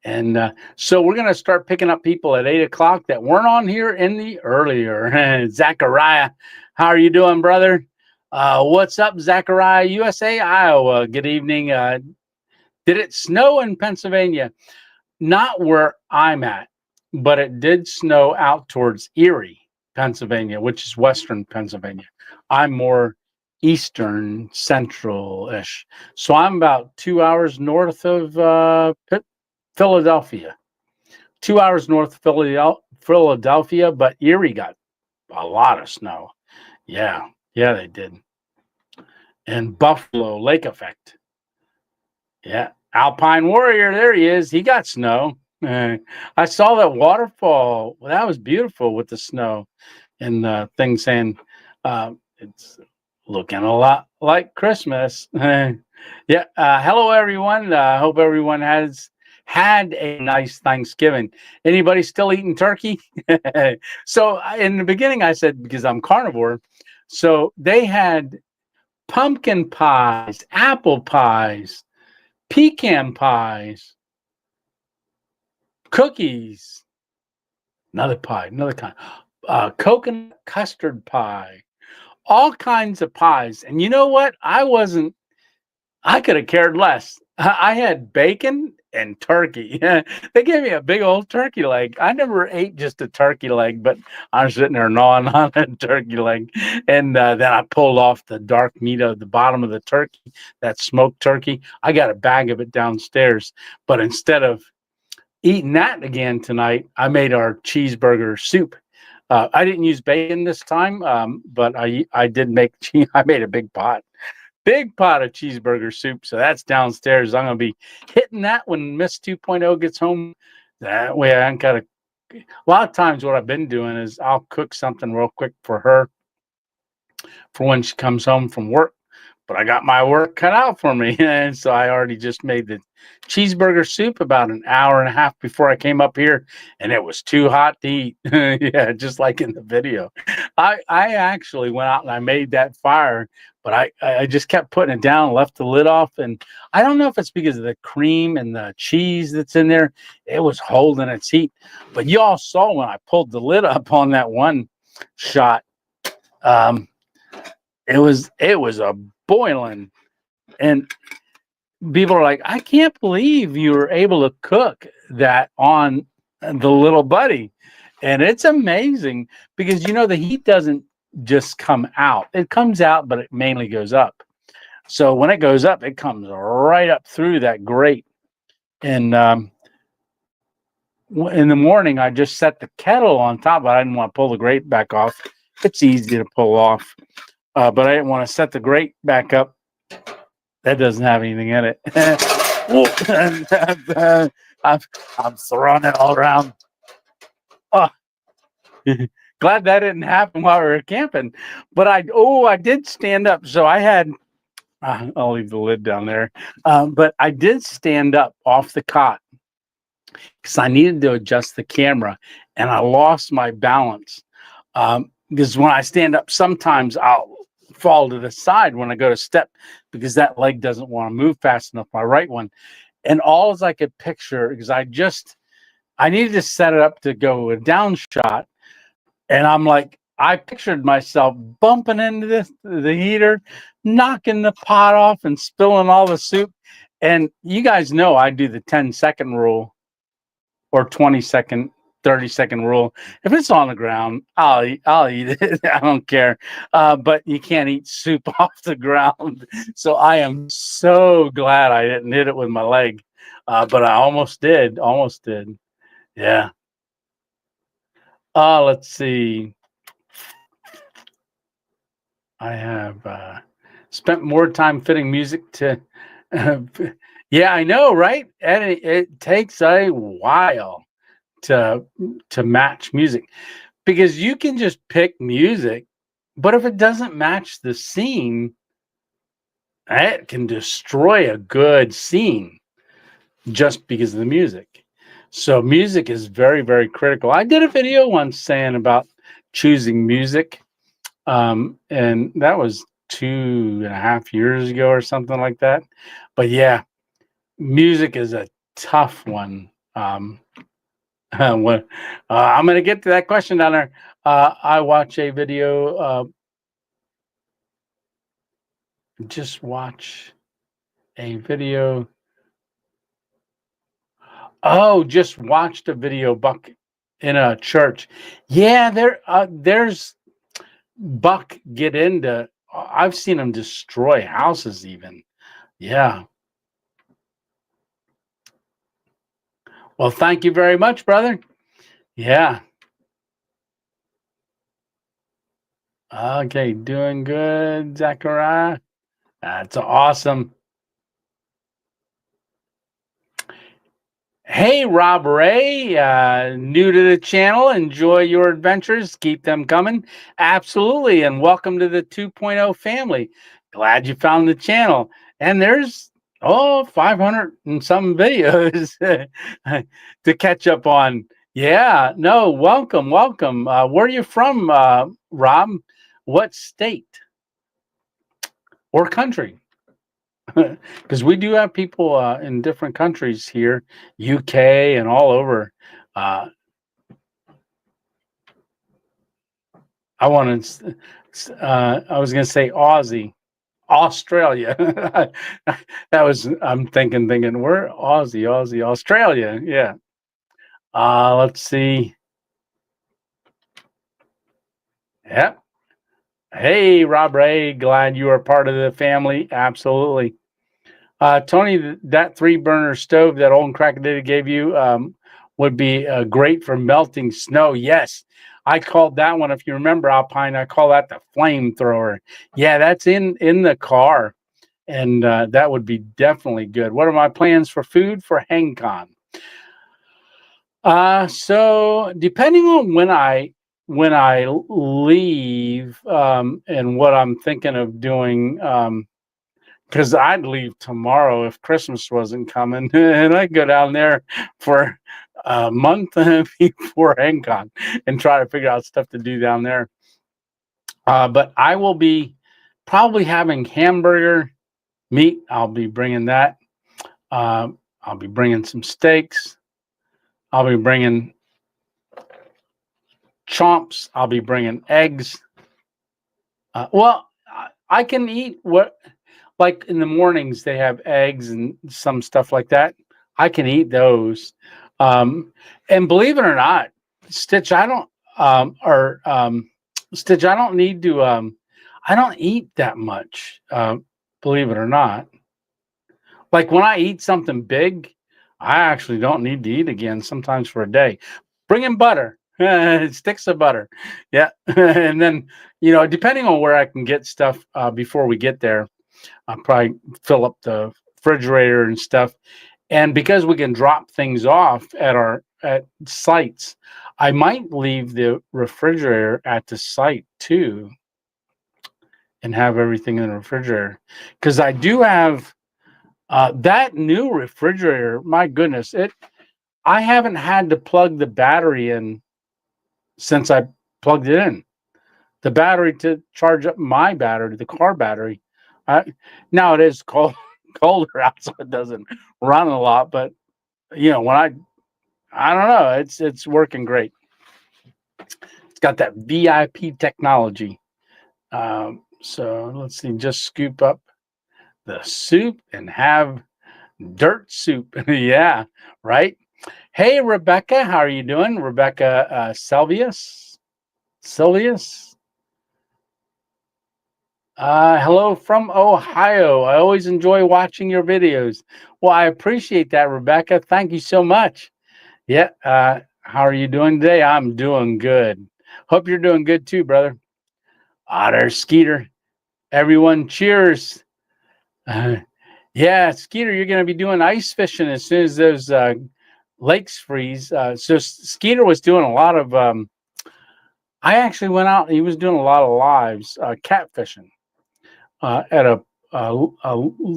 And so we're going to start picking up people at 8 o'clock that weren't on here in the earlier. Zachariah, how are you doing, brother? What's up, Zachariah, USA, Iowa? Good evening. Did it snow in Pennsylvania? Not where I'm at, but it did snow out towards Erie, Pennsylvania, which is Western Pennsylvania. I'm more Eastern, Central-ish. So I'm about 2 hours north of Philadelphia, 2 hours north of Philadelphia, but Erie got a lot of snow. Yeah, they did. And Buffalo, Lake Effect. Yeah, Alpine Warrior, there he is. He got snow. I saw that waterfall. Well, that was beautiful with the snow and thing saying it's looking a lot like Christmas. Yeah. Hello, everyone. I hope everyone has had a nice Thanksgiving. Anybody still eating turkey? So in the beginning, I said, because I'm carnivore, so they had pumpkin pies, apple pies, pecan pies, cookies, another pie, another kind, coconut custard pie, all kinds of pies. And you know what? I could have cared less. I had bacon and turkey. They gave me a big old turkey leg. I never ate just a turkey leg, but I was sitting there gnawing on a turkey leg. And then I pulled off the dark meat of the bottom of the turkey, that smoked turkey. I got a bag of it downstairs. But instead of eating that again tonight, I made our cheeseburger soup. I didn't use bacon this time, but I did make cheese. I made a big pot of cheeseburger soup. So that's downstairs. I'm going to be hitting that when Miss 2.0 gets home. That way I ain't got to. A lot of times what I've been doing is I'll cook something real quick for her for when she comes home from work. But I got my work cut out for me. And so I already just made the cheeseburger soup about an hour and a half before I came up here. And it was too hot to eat. Yeah, just like in the video. I actually went out and I made that fire, but I just kept putting it down, left the lid off. And I don't know if it's because of the cream and the cheese that's in there. It was holding its heat. But you all saw when I pulled the lid up on that one shot. It was a boiling, and people are like, I can't believe you were able to cook that on the little buddy. And it's amazing because the heat doesn't just come out. It comes out, but it mainly goes up. So when it goes up, it comes right up through that grate. And in the morning, I just set the kettle on top, but I didn't want to pull the grate back off. It's easy to pull off, but I didn't want to set the grate back up. That doesn't have anything in it. I'm throwing it all around. Oh, glad that didn't happen while we were camping. But I did stand up. So I had, I'll leave the lid down there. But I did stand up off the cot because I needed to adjust the camera, and I lost my balance. Because when I stand up, sometimes I'll fall to the side when I go to step because that leg doesn't want to move fast enough, my right one. And all I could picture, because I needed to set it up to go a down shot. And I'm like, I pictured myself bumping into the heater, knocking the pot off and spilling all the soup. And you guys know I do the 10-second rule or 20-second, 30-second rule. If it's on the ground, I'll eat it. I don't care. But you can't eat soup off the ground. So I am so glad I didn't hit it with my leg. But I almost did. Almost did. Yeah. Let's see. I have spent more time fitting music to. Yeah, I know, right? And it takes a while to match music because you can just pick music, but if it doesn't match the scene, it can destroy a good scene just because of the music. So music is very, very critical. I did a video once saying about choosing music, and that was 2.5 years ago or something like that. But yeah, music is a tough one. I'm going to get to that question down there. I watch a video. Just watch a video. Oh, just watched a video, Buck, in a church. Yeah, there's Buck get into. I've seen him destroy houses, even. Yeah. Well, thank you very much, brother. Yeah. Okay, doing good, Zachariah. That's awesome. Hey, Rob Ray, new to the channel. Enjoy your adventures. Keep them coming. Absolutely. And welcome to the 2.0 family. Glad you found the channel. And there's, 500 and some videos to catch up on. Yeah, no, welcome. Where are you from, Rob? What state or country? Because we do have people in different countries here, UK and all over. I want to. I was going to say Aussie, Australia. That was. I'm thinking. We're Aussie, Australia. Yeah. Let's see. Yep. Hey, Rob Ray. Glad you are part of the family. Absolutely. Tony, that 3-burner stove that old Crackadiddy gave you would be great for melting snow. Yes, I called that one. If you remember, Alpine, I call that the flamethrower. Yeah, that's in the car, and that would be definitely good. What are my plans for food for HangCon? So depending on when I leave and what I'm thinking of doing. Because I'd leave tomorrow if Christmas wasn't coming, and I'd go down there for a month before HangCon and try to figure out stuff to do down there. But I will be probably having hamburger meat. I'll be bringing that. I'll be bringing some steaks. I'll be bringing chomps. I'll be bringing eggs. Well, I can eat what. Like in the mornings, they have eggs and some stuff like that. I can eat those. And believe it or not, Stitch, I don't, Stitch, I don't need to, I don't eat that much believe it or not. Like when I eat something big, I actually don't need to eat again sometimes for a day. Bring in butter, sticks of butter. Yeah. And then, depending on where I can get stuff before we get there, I'll probably fill up the refrigerator and stuff. And because we can drop things off at sites, I might leave the refrigerator at the site too and have everything in the refrigerator. Because I do have that new refrigerator. My goodness, I haven't had to plug the battery in since I plugged it in. The battery to charge up my battery, the car battery. Now it is colder out, so it doesn't run a lot. But when I don't know, it's working great. It's got that VIP technology. So let's see, just scoop up the soup and have dirt soup. Yeah, right. Hey, Rebecca, how are you doing? Rebecca Silvius. Hello from Ohio. I always enjoy watching your videos. Well, I appreciate that, Rebecca. Thank you so much. Yeah. How are you doing today? I'm doing good. Hope you're doing good too, brother. There's Skeeter. Everyone, cheers. Yeah, Skeeter, you're going to be doing ice fishing as soon as those lakes freeze. So Skeeter was doing a lot of. I actually went out. He was doing a lot of lives catfishing at a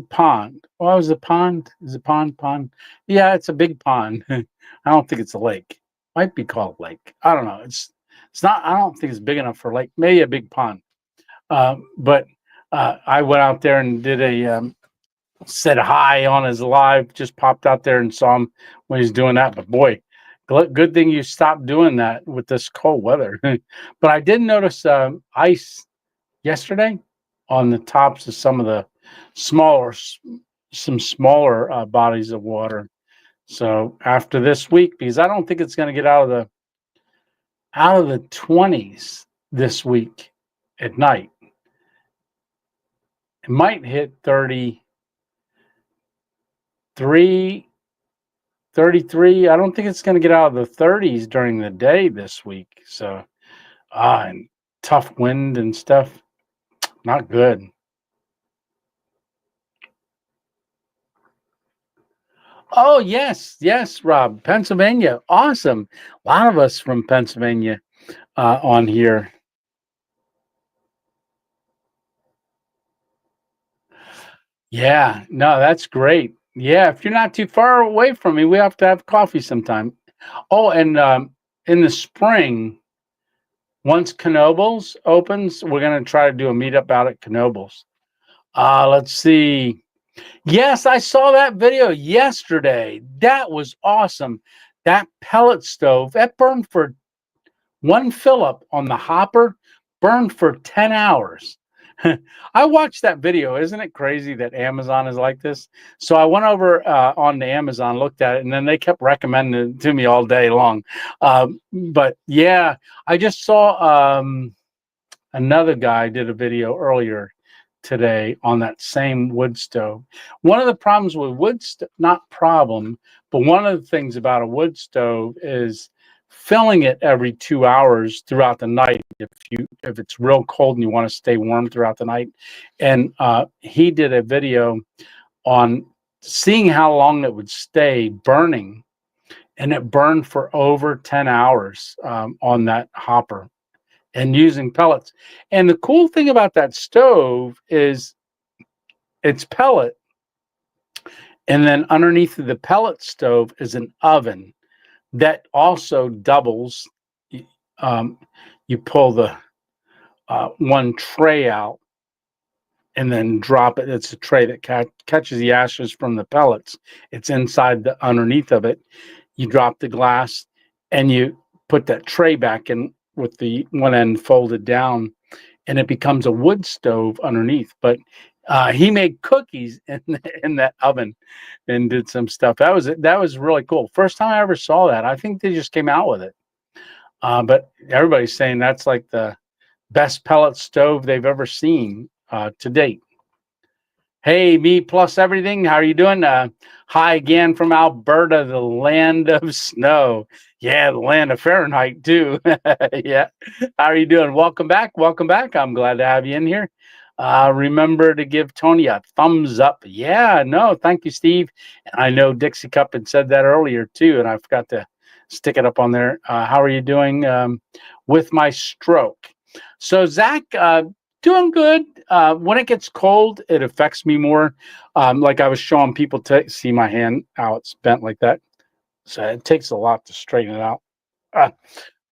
pond. What was the pond? Is it pond? Yeah, it's a big pond. I don't think it's a lake. Might be called lake. I don't know. It's not. I don't think it's big enough for a lake. Maybe a big pond. But I went out there and did said hi on his live. Just popped out there and saw him when he's doing that. But boy, good thing you stopped doing that with this cold weather. But I did notice ice yesterday on the tops of some of the smaller bodies of water. So after this week, because I don't think it's going to get out of the 20s this week at night. It might hit 33. I don't think it's going to get out of the 30s during the day this week. So, and tough wind and stuff. Not good. Oh, yes, Rob. Pennsylvania. Awesome. A lot of us from Pennsylvania on here. Yeah, no, that's great. Yeah, if you're not too far away from me, we have to have coffee sometime. Oh, and in the spring, once Knoebels opens, we're going to try to do a meetup out at Knoebels. Let's see. Yes, I saw that video yesterday. That was awesome. That pellet stove, that burned for one fill up on the hopper, burned for 10 hours. I watched that video. Isn't it crazy that Amazon is like this? So I went over on the Amazon, looked at it, and then they kept recommending it to me all day long. But yeah, I just saw another guy did a video earlier today on that same wood stove. One of the problems with wood stove, not problem, but one of the things about a wood stove is filling it every 2 hours throughout the night if it's real cold and you want to stay warm throughout the night. And he did a video on seeing how long it would stay burning, and it burned for over 10 hours on that hopper and using pellets. And the cool thing about that stove is it's pellet, and then underneath of the pellet stove is an oven that also doubles. You pull the one tray out and then drop it. It's a tray that catches the ashes from the pellets. It's inside the underneath of it. You drop the glass and you put that tray back in with the one end folded down, and it becomes a wood stove underneath. But he made cookies in that oven and did some stuff. That was really cool. First time I ever saw that. I think they just came out with it. But everybody's saying that's like the best pellet stove they've ever seen to date. Hey, me plus everything. How are you doing? Hi again from Alberta, the land of snow. Yeah, the land of Fahrenheit too. Yeah. How are you doing? Welcome back. Welcome back. I'm glad to have you in here. Remember to give Tony a thumbs up. Yeah, no, thank you, Steve. And I know Dixie Cup had said that earlier too, and I forgot to stick it up on there. How are you doing with my stroke? So, Zach, doing good. When it gets cold, it affects me more. Like I was showing people to see my hand, how it's bent like that. So it takes a lot to straighten it out. Uh,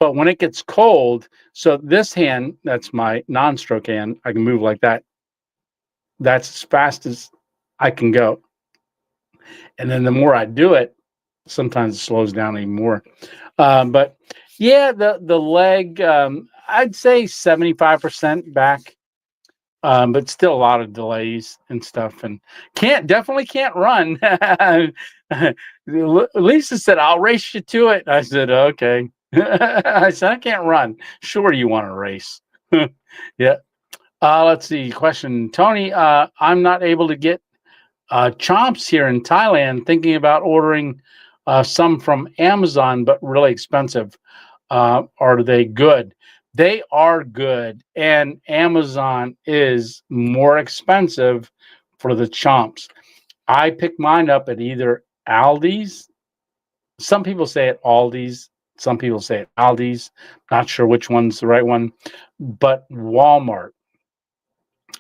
but when it gets cold, so this hand, that's my non-stroke hand, I can move like that. That's as fast as I can go. And then the more I do it, sometimes it slows down even more. But yeah, the leg, I'd say 75% back. But still a lot of delays and stuff, and definitely can't run. Lisa said, "I'll race you to it." I said, "Okay." I said, "I can't run." Sure, you want to race? Yeah. Let's see. Question, Tony. I'm not able to get chomps here in Thailand. Thinking about ordering some from Amazon, but really expensive. Are they good? They are good, and Amazon is more expensive for the chomps. I pick mine up at either Aldi's. Some people say at Aldi's. Some people say at Aldi's. Not sure which one's the right one, but Walmart.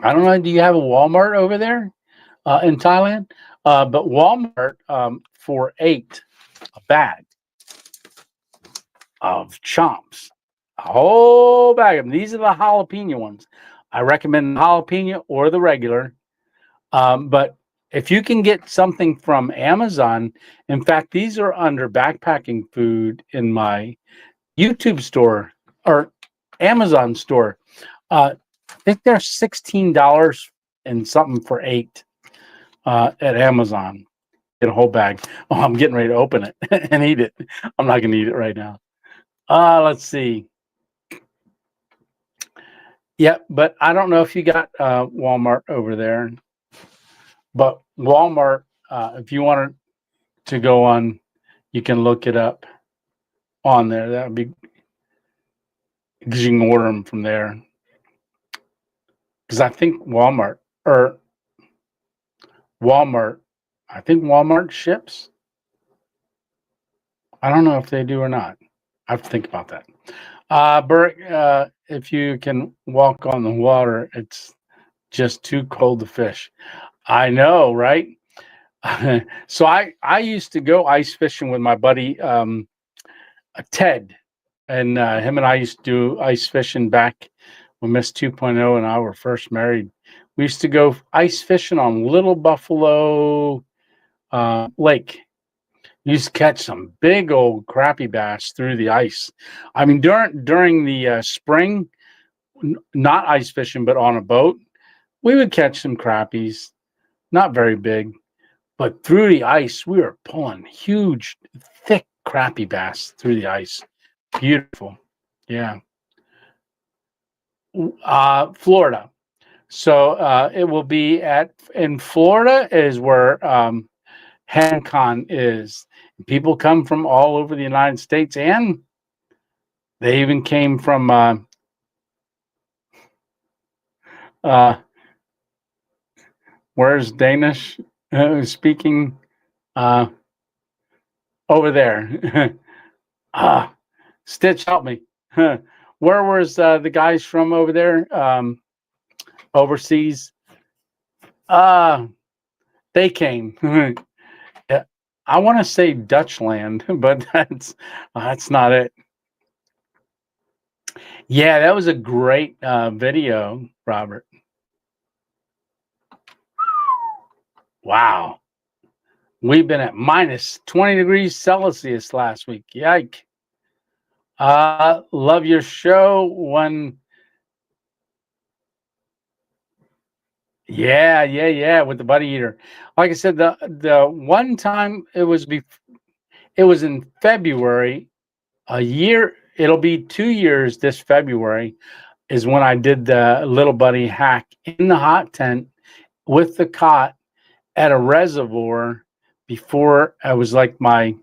I don't know. Do you have a Walmart over there in Thailand? But Walmart for $8 a bag of chomps. A whole bag of them. These are the jalapeno ones. I recommend the jalapeno or the regular. But if you can get something from Amazon, in fact, these are under backpacking food in my YouTube store or Amazon store. I think they're $16 and something for 8 at Amazon. Get a whole bag. Oh, I'm getting ready to open it and eat it. I'm not going to eat it right now. Let's see. Yeah, but I don't know if you got Walmart over there. But Walmart, if you wanted to go on, you can look it up on there. That would be because you can order them from there. Because I think Walmart, I think Walmart ships. I don't know if they do or not. I have to think about that. Bert, if you can walk on the water, it's just too cold to fish. I know, right? So I used to go ice fishing with my buddy Ted, and him and I used to do ice fishing back when Miss 2.0 and I were first married. We used to go ice fishing on Little Buffalo Lake. We used to catch some big old crappie bass through the ice. I mean, during the spring, not ice fishing, but on a boat, we would catch some crappies, not very big. But through the ice, we were pulling huge, thick crappie bass through the ice. Beautiful. Yeah. Florida. So it will be in Florida is where HangCon is. People come from all over the United States, and they even came from uh, where's Danish speaking over there. Stitch, help me. Where was the guys from over there? Overseas. They came. Yeah, I want to say Dutchland, but that's not it. Yeah, that was a great video, Robert. Wow. We've been at minus 20 degrees Celsius last week. Yike. Love your show. Yeah, with the buddy eater. Like I said, the one time it was in February, a year, it'll be 2 years this February is when I did the little buddy hack in the hot tent with the cot at a reservoir before I was like my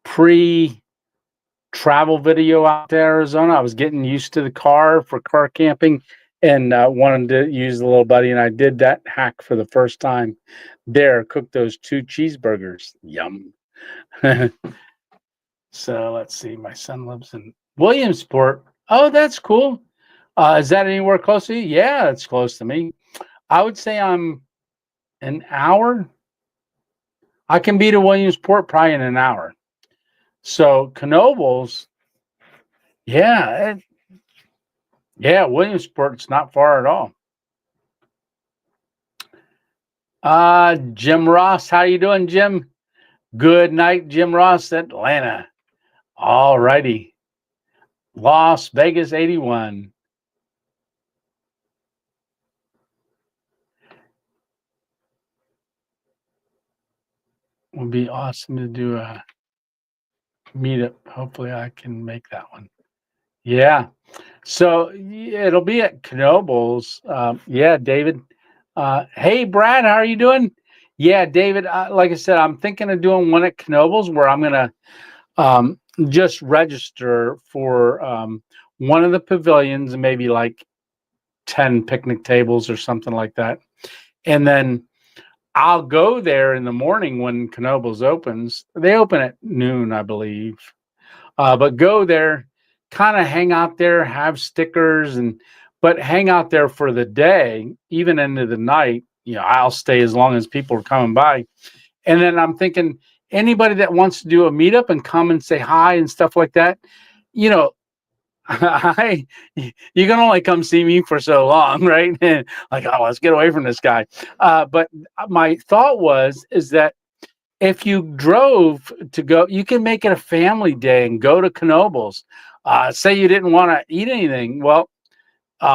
pre travel video out to Arizona. I was getting used to the car for car camping and wanted to use the little buddy. And I did that hack for the first time there, cooked those two cheeseburgers. Yum. So let's see. My son lives in Williamsport. Oh, that's cool. Is that anywhere close to you? Yeah, it's close to me. I would say I'm an hour. I can be to Williamsport probably in an hour. So Knoebels, yeah, yeah, Williamsport's not far at all. Jim Ross, how you doing, Jim? Good night, Jim Ross, Atlanta. All righty. Las Vegas 81. Would be awesome to do a meetup. Hopefully I can make that one. Yeah. So it'll be at Knoebels. Yeah, David. Hey, Brad, how are you doing? Yeah, David. Like I said, I'm thinking of doing one at Knoebels where I'm gonna um, just register for one of the pavilions and maybe like 10 picnic tables or something like that. And then I'll go there in the morning when Knoebels opens. They open at noon, I believe. But go there, kind of hang out there, have stickers, and but hang out there for the day, even into the night. You know, I'll stay as long as people are coming by. And then I'm thinking anybody that wants to do a meetup and come and say hi and stuff like that, you know, I you can only come see me for so long, right? Like, oh, let's get away from this guy. But my thought was is that if you drove to go, you can make it a family day and go to Knoebels. Say you didn't want to eat anything. Well,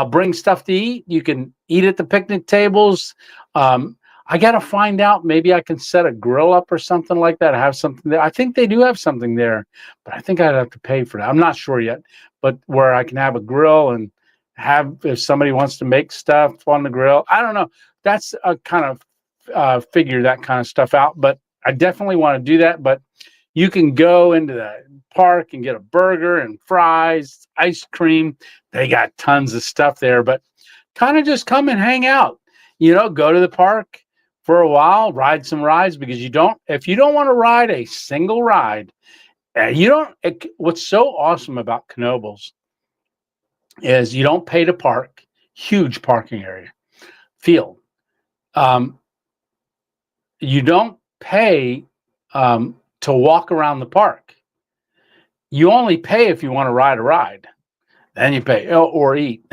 bring stuff to eat. You can eat at the picnic tables. I got to find out. Maybe I can set a grill up or something like that. Have something there. I think they do have something there, but I think I'd have to pay for that. I'm not sure yet, but where I can have a grill and have if somebody wants to make stuff on the grill. I don't know. That's a kind of figure that kind of stuff out. But I definitely want to do that. But you can go into the park and get a burger and fries, ice cream. They got tons of stuff there, but kind of just come and hang out. You know, go to the park for a while, ride some rides because if you don't want to ride a single ride, you don't. What's so awesome about Knoebels is you don't pay to park, huge parking area, field. Um, you don't pay to walk around the park. You only pay if you want to ride a ride. Then you pay or eat.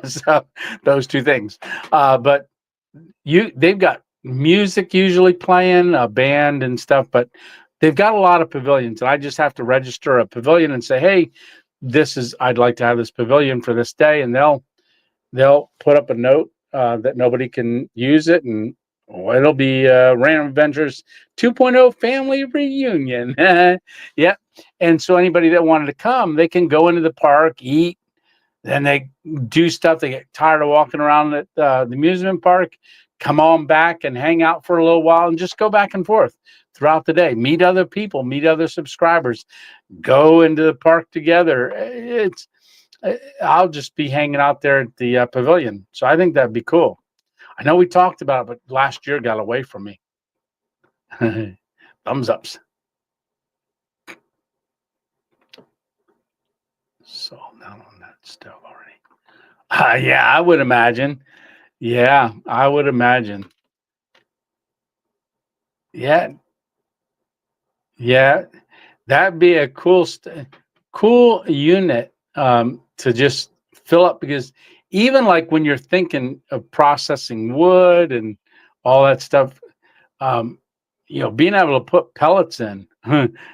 So those two things. But they've got music usually playing, a band and stuff, but they've got a lot of pavilions. And I just have to register a pavilion and say, hey, I'd like to have this pavilion for this day, and they'll put up a note that nobody can use it, and it'll be Random Adventures 2.0 family reunion. Yeah. And so anybody that wanted to come, they can go into the park, eat, then they do stuff. They get tired of walking around at the amusement park, come on back and hang out for a little while and just go back and forth throughout the day. Meet other people, meet other subscribers, go into the park together. I'll just be hanging out there at the pavilion. So I think that'd be cool. I know we talked about it, but last year got away from me. Thumbs ups. So now on that stove already. Yeah, I would imagine. Yeah, I would imagine. Yeah, yeah, that'd be a cool unit to just fill up because even like when you're thinking of processing wood and all that stuff, um, being able to put pellets in,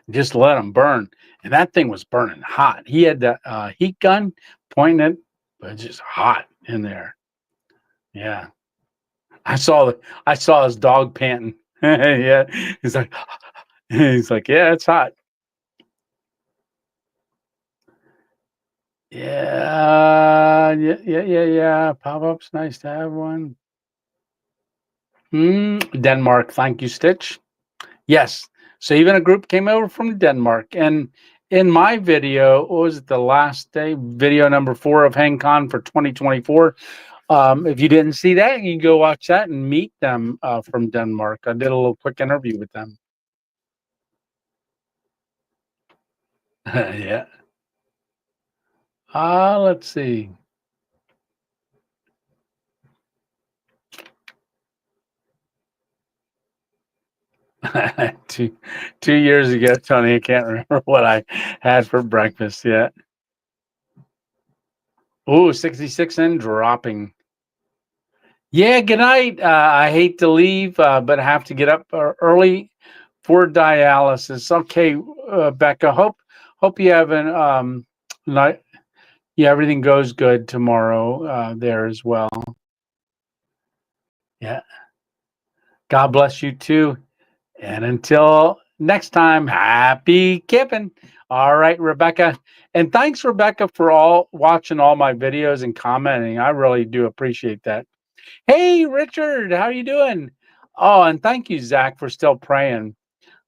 just let them burn, and that thing was burning hot. He had the heat gun pointing it, but it's just hot in there. Yeah, I saw his dog panting. Yeah, he's like, he's like, yeah, it's hot. Yeah, yeah, yeah, yeah, yeah. Pop-up's nice to have one. Denmark. Thank you, Stitch. Yes. So even a group came over from Denmark. And in my video, what was it, the last day, video number 4 of HangCon for 2024? If you didn't see that, you can go watch that and meet them from Denmark. I did a little quick interview with them. Yeah. Let's see. two years ago, Tony, I can't remember what I had for breakfast yet. Oh, 66 and dropping. Yeah, good night. I hate to leave, but I have to get up early for dialysis. Okay, Becca. Hope you have an night. Yeah, everything goes good tomorrow there as well. Yeah. God bless you too. And until next time, happy camping. All right, Rebecca. And thanks, Rebecca, for all watching all my videos and commenting. I really do appreciate that. Hey, Richard, how you doing? Oh, and thank you, Zach, for still praying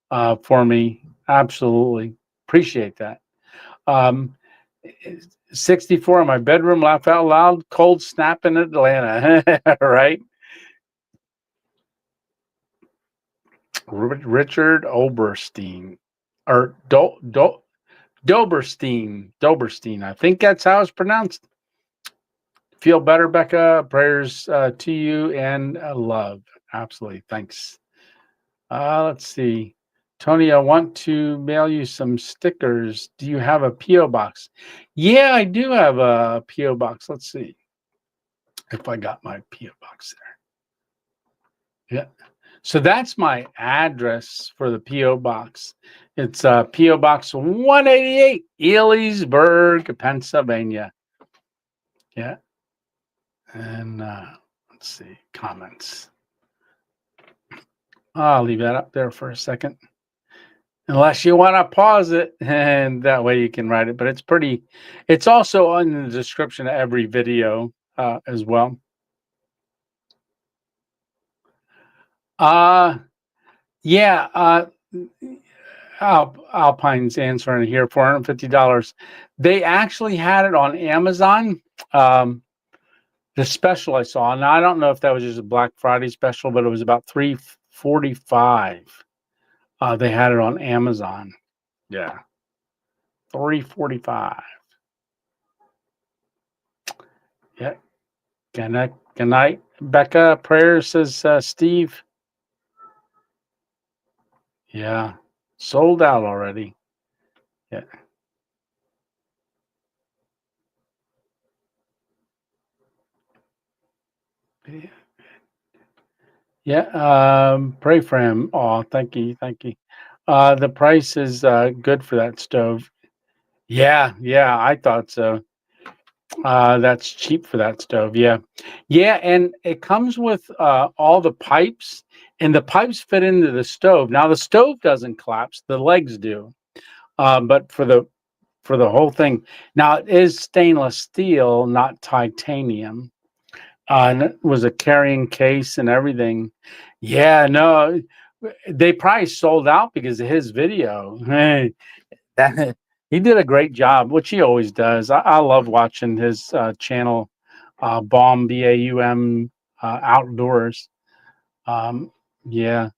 for me. Absolutely. Appreciate that. 64 in my bedroom, laugh out loud, cold snap in Atlanta. Right? Richard Oberstein. Or Doberstein. I think that's how it's pronounced. Feel better, Becca. Prayers to you and love. Absolutely. Thanks. Let's see. Tony, I want to mail you some stickers. Do you have a P.O. box? Yeah, I do have a P.O. box. Let's see if I got my P.O. box there. Yeah. So that's my address for the P.O. box. It's P.O. Box 188, Ellisburg, Pennsylvania. Yeah. And let's see, comments. I'll leave that up there for a second. Unless you want to pause it, and that way you can write it. But it's also in the description of every video as well. Yeah. Alpine's answering here, $450. They actually had it on Amazon. The special I saw, and I don't know if that was just a Black Friday special, but it was about $345. They had it on Amazon. Yeah, $345. Yeah. Good night, Becca. Prayers, says Steve. Yeah, sold out already. Yeah. Yeah. Pray for him. Oh, thank you. The price is good for that stove. Yeah, I thought so. That's cheap for that stove. Yeah, and it comes with all the pipes, and the pipes fit into the stove. Now the stove doesn't collapse; the legs do. But for the whole thing, now it is stainless steel, not titanium. And it was a carrying case and everything. Yeah, no, they probably sold out because of his video. Hey, that he did a great job, which he always does. I love watching his channel, BAUM Outdoors. Um, yeah,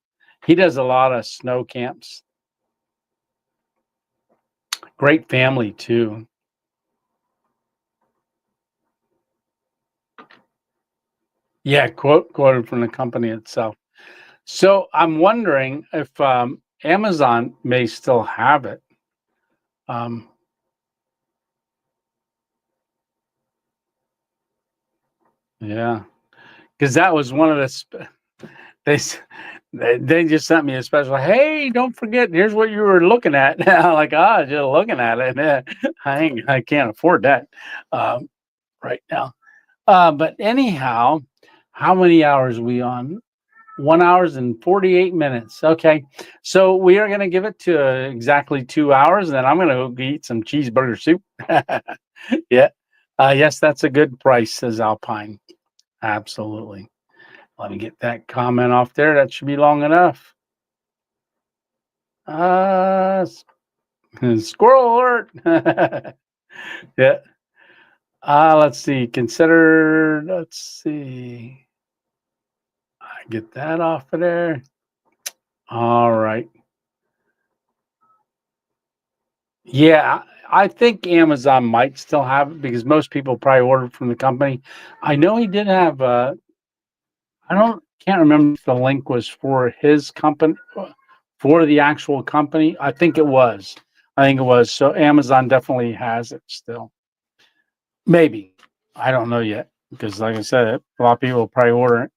he does a lot of snow camps. Great family too. Yeah, quoted from the company itself. So I'm wondering if Amazon may still have it. Um, yeah, because that was one of the they they just sent me a special. Hey, don't forget, here's what you were looking at. I'm like, just looking at it. I can't afford that right now. But anyhow, how many hours are we on? 1 hour and 48 minutes. Okay, so we are going to give it to exactly 2 hours, and then I'm going to go eat some cheeseburger soup. Yeah. Yes, that's a good price, says Alpine. Absolutely. Let me get that comment off there. That should be long enough. Squirrel alert. Yeah. Let's see. Consider. Let's see. I get that off of there. All right. Yeah, I think Amazon might still have it because most people probably ordered from the company. I know he did have. I don't can't remember if the link was for his company, for the actual company. I think it was. I think it was. So Amazon definitely has it still. Maybe. I don't know yet because, like I said, a lot of people will probably order it.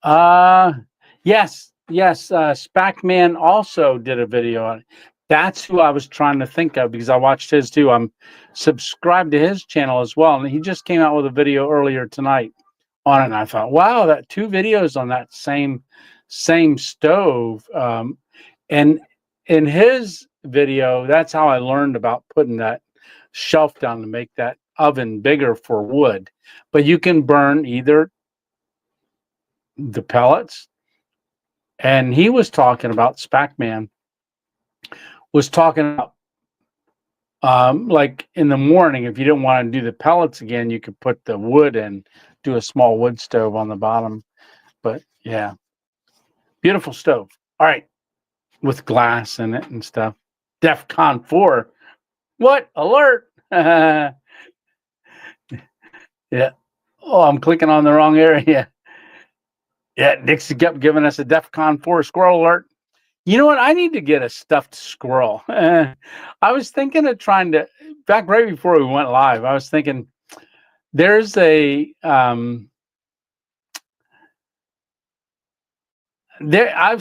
Uh, yes. Spacman also did a video on it. That's who I was trying to think of because I watched his too. I'm subscribed to his channel as well, and he just came out with a video earlier tonight on it. And I thought, wow, that two videos on that same stove. And in his video, that's how I learned about putting that shelf down to make that oven bigger for wood. But you can burn either the pellets, and he was talking about Spacman was talking about like in the morning, if you didn't want to do the pellets again, you could put the wood in, do a small wood stove on the bottom. But yeah, beautiful stove. All right, with glass in it and stuff. DEFCON 4. What? Alert. Yeah. Oh, I'm clicking on the wrong area. Yeah, Dixie kept giving us a DEFCON 4 squirrel alert. You know what? I need to get a stuffed squirrel. I was thinking of trying to, back right before we went live, I was thinking there's a, I've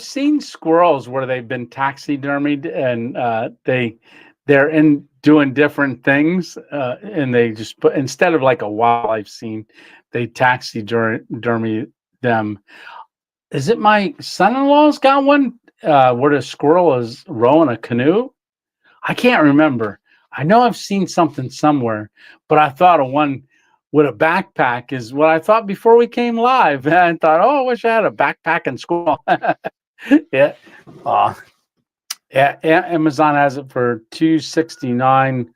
seen squirrels where they've been taxidermied and they're in doing different things and they just put, instead of like a wildlife scene, they taxidermy them. Is it my son-in-law's got one where the squirrel is rowing a canoe? I can't remember. I know I've seen something somewhere, but I thought of one with a backpack is what I thought before we came live. And I thought, oh, I wish I had a backpack and squirrel. Yeah. Uh, yeah. Amazon has it for $269.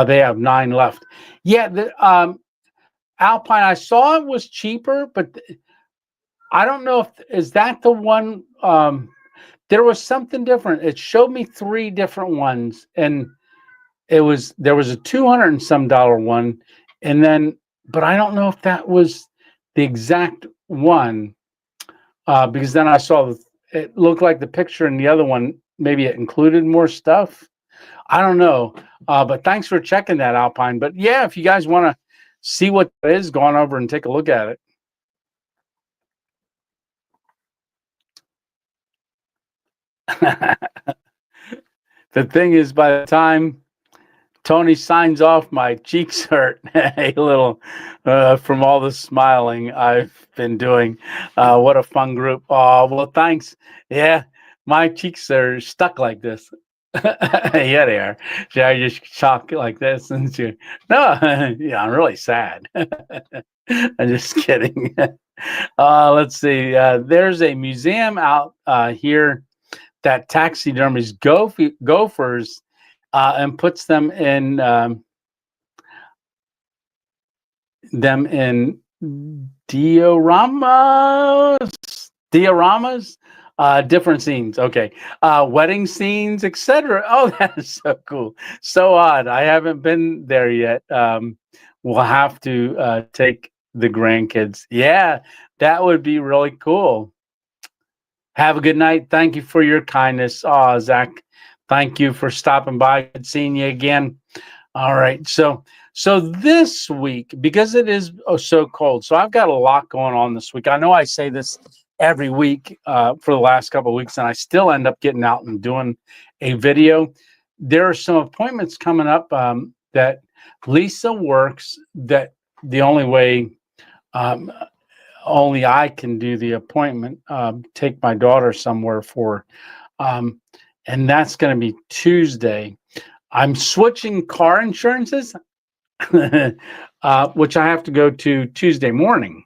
They have 9 left. Yeah. The Alpine, I saw it was cheaper, but I don't know if is that the one. There was something different. It showed me 3 different ones, and there was a $200 and some one, and then but I don't know if that was the exact one because then I saw it looked like the picture in the other one. Maybe it included more stuff. I don't know, but thanks for checking that, Alpine. But yeah, if you guys want to see what it is, go on over and take a look at it. The thing is, by the time Tony signs off, my cheeks hurt a little from all the smiling I've been doing. What a fun group. Oh, well, thanks. Yeah, my cheeks are stuck like this. Yeah, they are. Yeah, I just talk like this. And no, yeah, I'm really sad. I'm just kidding. Let's see. There's a museum out here that taxidermies gophers and puts them in dioramas, different scenes. Okay, wedding scenes, etc. Oh, that is so cool. So odd. I haven't been there yet. We'll have to take the grandkids. Yeah, that would be really cool. Have a good night. Thank you for your kindness. Oh, Zach, thank you for stopping by. Good seeing you again. All right. So this week, because it is so cold, so I've got a lot going on this week. I know I say this every week for the last couple of weeks, and I still end up getting out and doing a video. There are some appointments coming up that Lisa works that the only way only I can do the appointment, take my daughter somewhere for, and that's going to be Tuesday. I'm switching car insurances, which I have to go to Tuesday morning.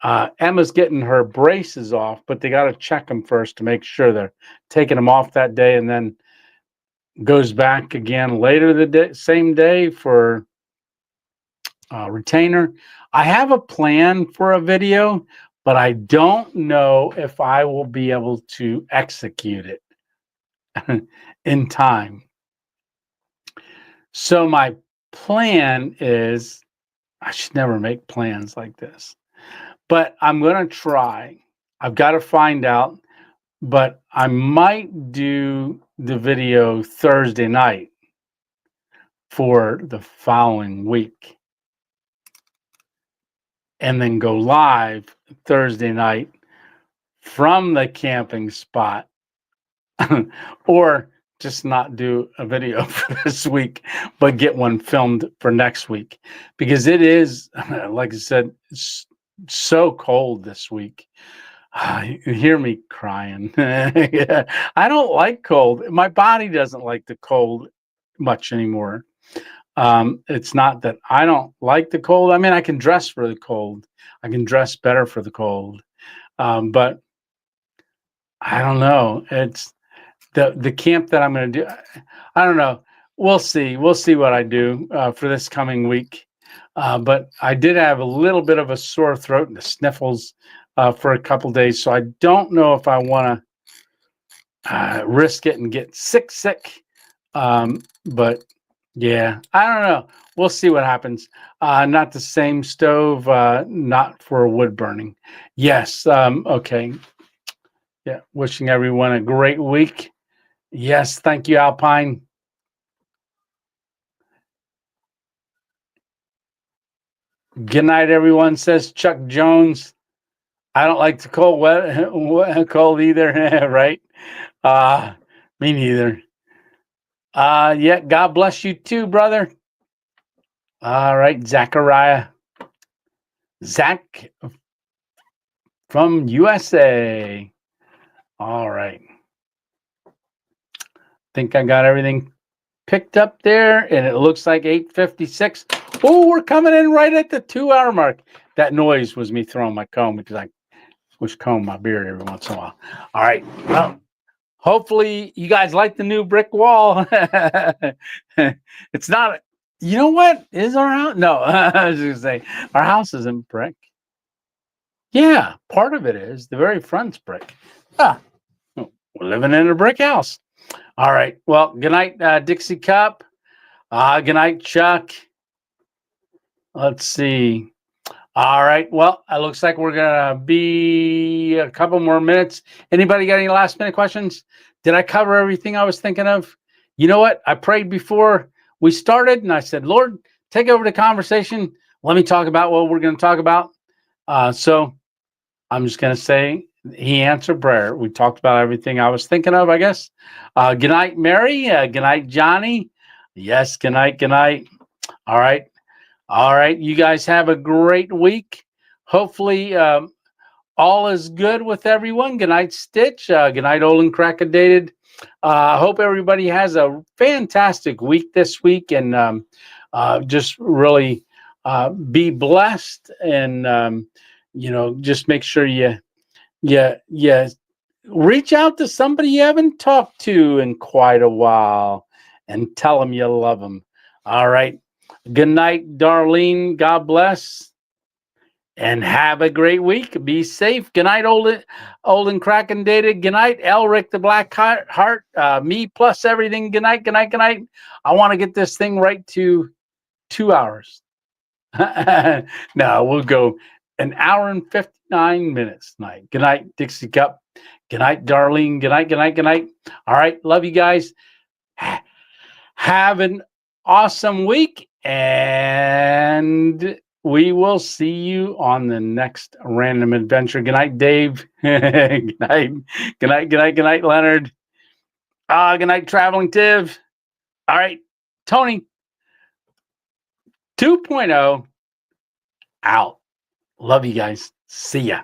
Emma's getting her braces off, but they got to check them first to make sure they're taking them off that day, and then goes back again later the day, same day for retainer. I have a plan for a video, but I don't know if I will be able to execute it in time. So my plan is, I should never make plans like this, but I'm going to try. I've got to find out, but I might do the video Thursday night for the following week and then go live Thursday night from the camping spot or just not do a video for this week, but get one filmed for next week, because it is, like I said, so cold this week. You hear me crying. Yeah. I don't like cold. My body doesn't like the cold much anymore. It's not that I don't like the cold. I mean, I can dress for the cold. I can dress better for the cold. But I don't know. It's the camp that I'm going to do. I don't know. We'll see. We'll see what I do for this coming week. But I did have a little bit of a sore throat and the sniffles for a couple days. So I don't know if I want to risk it and get sick. But yeah, I don't know. We'll see what happens. Not the same stove, not for wood burning. Yes. Okay. Yeah. Wishing everyone a great week. Yes. Thank you, Alpine. Good night, everyone, says Chuck Jones. I don't like the cold either, right? Me neither. Yeah, God bless you too, brother. All right, Zachariah. Zach from USA. All right. Think I got everything picked up there, and it looks like 8:56. Oh, we're coming in right at the 2-hour mark. That noise was me throwing my comb, because I wish comb my beard every once in a while. All right. Well, hopefully you guys like the new brick wall. It's not, you know what? Is our house? No, I was going to say, our house isn't brick. Yeah, part of it is. The very front's brick. We're living in a brick house. All right. Well, good night, Dixie Cup. Good night, Chuck. Let's see. All right. Well, it looks like we're going to be a couple more minutes. Anybody got any last minute questions? Did I cover everything I was thinking of? You know what? I prayed before we started, and I said, Lord, take over the conversation. Let me talk about what we're going to talk about. So I'm just going to say he answered prayer. We talked about everything I was thinking of, I guess. Good night, Mary. Good night, Johnny. Yes, good night. Good night. All right. All right. You guys have a great week. Hopefully, all is good with everyone. Good night, Stitch. Good night, Olin Crackedated. I hope everybody has a fantastic week this week, and just really be blessed, and just make sure you reach out to somebody you haven't talked to in quite a while and tell them you love them. All right. Good night, Darlene. God bless. And have a great week. Be safe. Good night, old and cracking dated. Good night, Elric the Black Heart. Me plus everything. Good night, good night, good night. I want to get this thing right to 2 hours. No, we'll go 1 hour and 59 minutes tonight. Good night, Dixie Cup. Good night, Darlene. Good night, good night, good night. All right. Love you guys. Have an awesome week, and we will see you on the next random adventure. Good night, Dave. Good night. Good night. Good night. Good night, Leonard. Good night, Traveling Tiv. All right, Tony. 2.0 out. Love you guys. See ya.